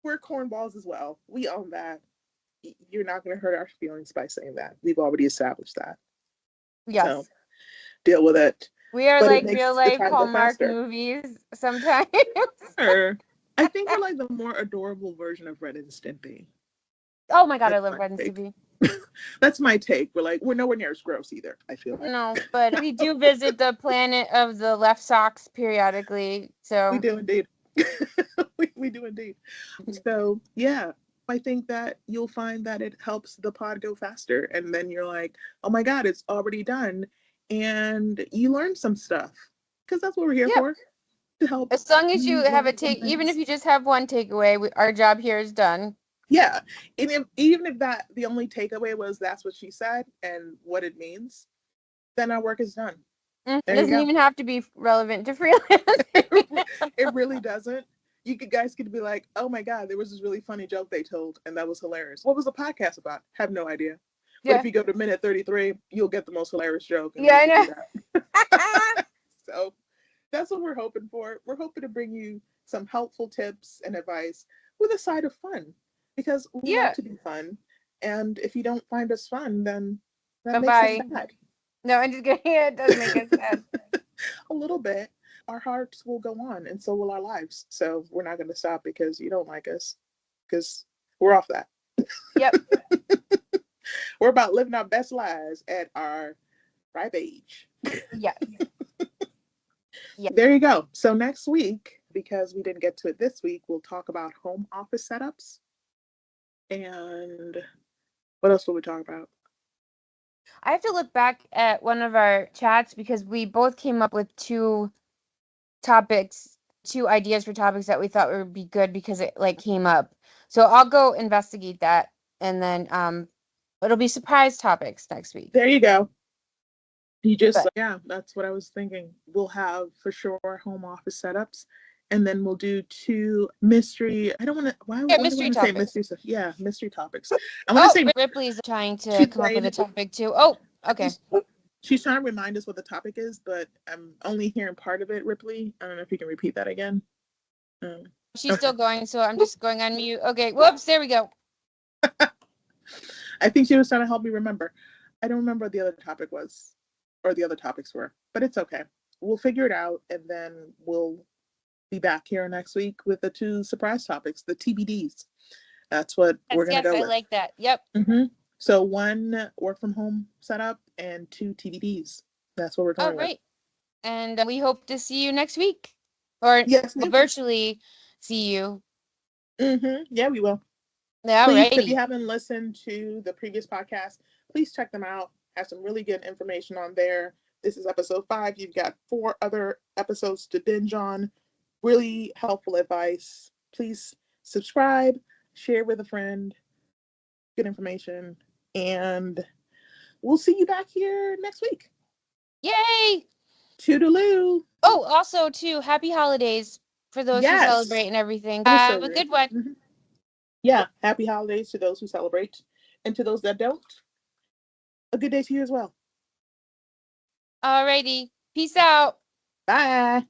we're cornballs as well. We own that. You're not going to hurt our feelings by saying that. We've already established that. Yes. So deal with it. We are But it like makes real the life time go Hallmark faster. movies sometimes. Sure. I think we're like the more adorable version of Ren and Stimpy. Oh my God, I That's love my Red and take. Stimpy. That's my take. We're nowhere near as gross either, I feel like. No, but we do visit the planet of the left socks periodically. We So do indeed. we do indeed. So yeah, I think that you'll find that it helps the pod go faster. And then you're like, oh my God, it's already done. And you learn some stuff. Because that's what we're here yep. for. To help As long as you you have a learn some take, even if things. you just have one takeaway, our job here is done. Yeah. And even if that the only takeaway was that's what she said and what it means, then our work is done. It There you doesn't go. even have to be relevant to freelance. It really doesn't. Guys could be like, oh my God, there was this really funny joke they told, and that was hilarious. What was the podcast about? Have no idea. But Yeah. if you go to minute 33, you'll get the most hilarious joke. And Yeah, we I can know. do that. So that's what we're hoping for. We're hoping to bring you some helpful tips and advice with a side of fun, because we love Yeah. to be fun. And if you don't find us fun, then that makes us Bye-bye. sad. No, I'm just kidding. It does make us sad. A little bit. Our hearts will go on, and so will our lives. So we're not going to stop because you don't like us, because we're off that. Yep. We're about living our best lives at our ripe age. Yes. Yeah. There you go. So next week, because we didn't get to it this week, we'll talk about home office setups. And what else will we talk about? I have to look back at one of our chats because we both came up with two ideas for topics that we thought would be good because it like came up. So I'll go investigate that, and then it'll be surprise topics next week. There you go. But Yeah, that's what I was thinking. We'll have for sure home office setups, and then we'll do two mystery. I don't want to. Why do I mystery want to say topics. mystery stuff? Yeah, mystery topics. I'm going to say Ripley's trying to she's come up with a saying- topic too. Oh, okay. She's trying to remind us what the topic is, but I'm only hearing part of it, Ripley. I don't know if you can repeat that again. She's Okay. still going, so I'm just going on mute. Okay, whoops, there we go. I think she was trying to help me remember. I don't remember what the other topic was, or the other topics were, but it's okay. We'll figure it out, and then we'll be back here next week with the two surprise topics, the TBDs. That's what we're going to go I with. like that. Yep. So one work from home setup and two TBDs. That's what we're going All right. And we hope to see you next week. Or Yes, we'll virtually see you. Yeah, we will. All Please, right. if you haven't listened to the previous podcast, please check them out. Have some really good information on there. This is episode 5. You've got 4 other episodes to binge on. Really helpful advice. Please subscribe, share with a friend. Good information. And we'll see you back here next week. Yay! Toodaloo. Oh, also, too, happy holidays for those who celebrate and everything. Have a good one. Yeah, happy holidays to those who celebrate. And to those that don't, a good day to you as well. Alrighty. Peace out. Bye.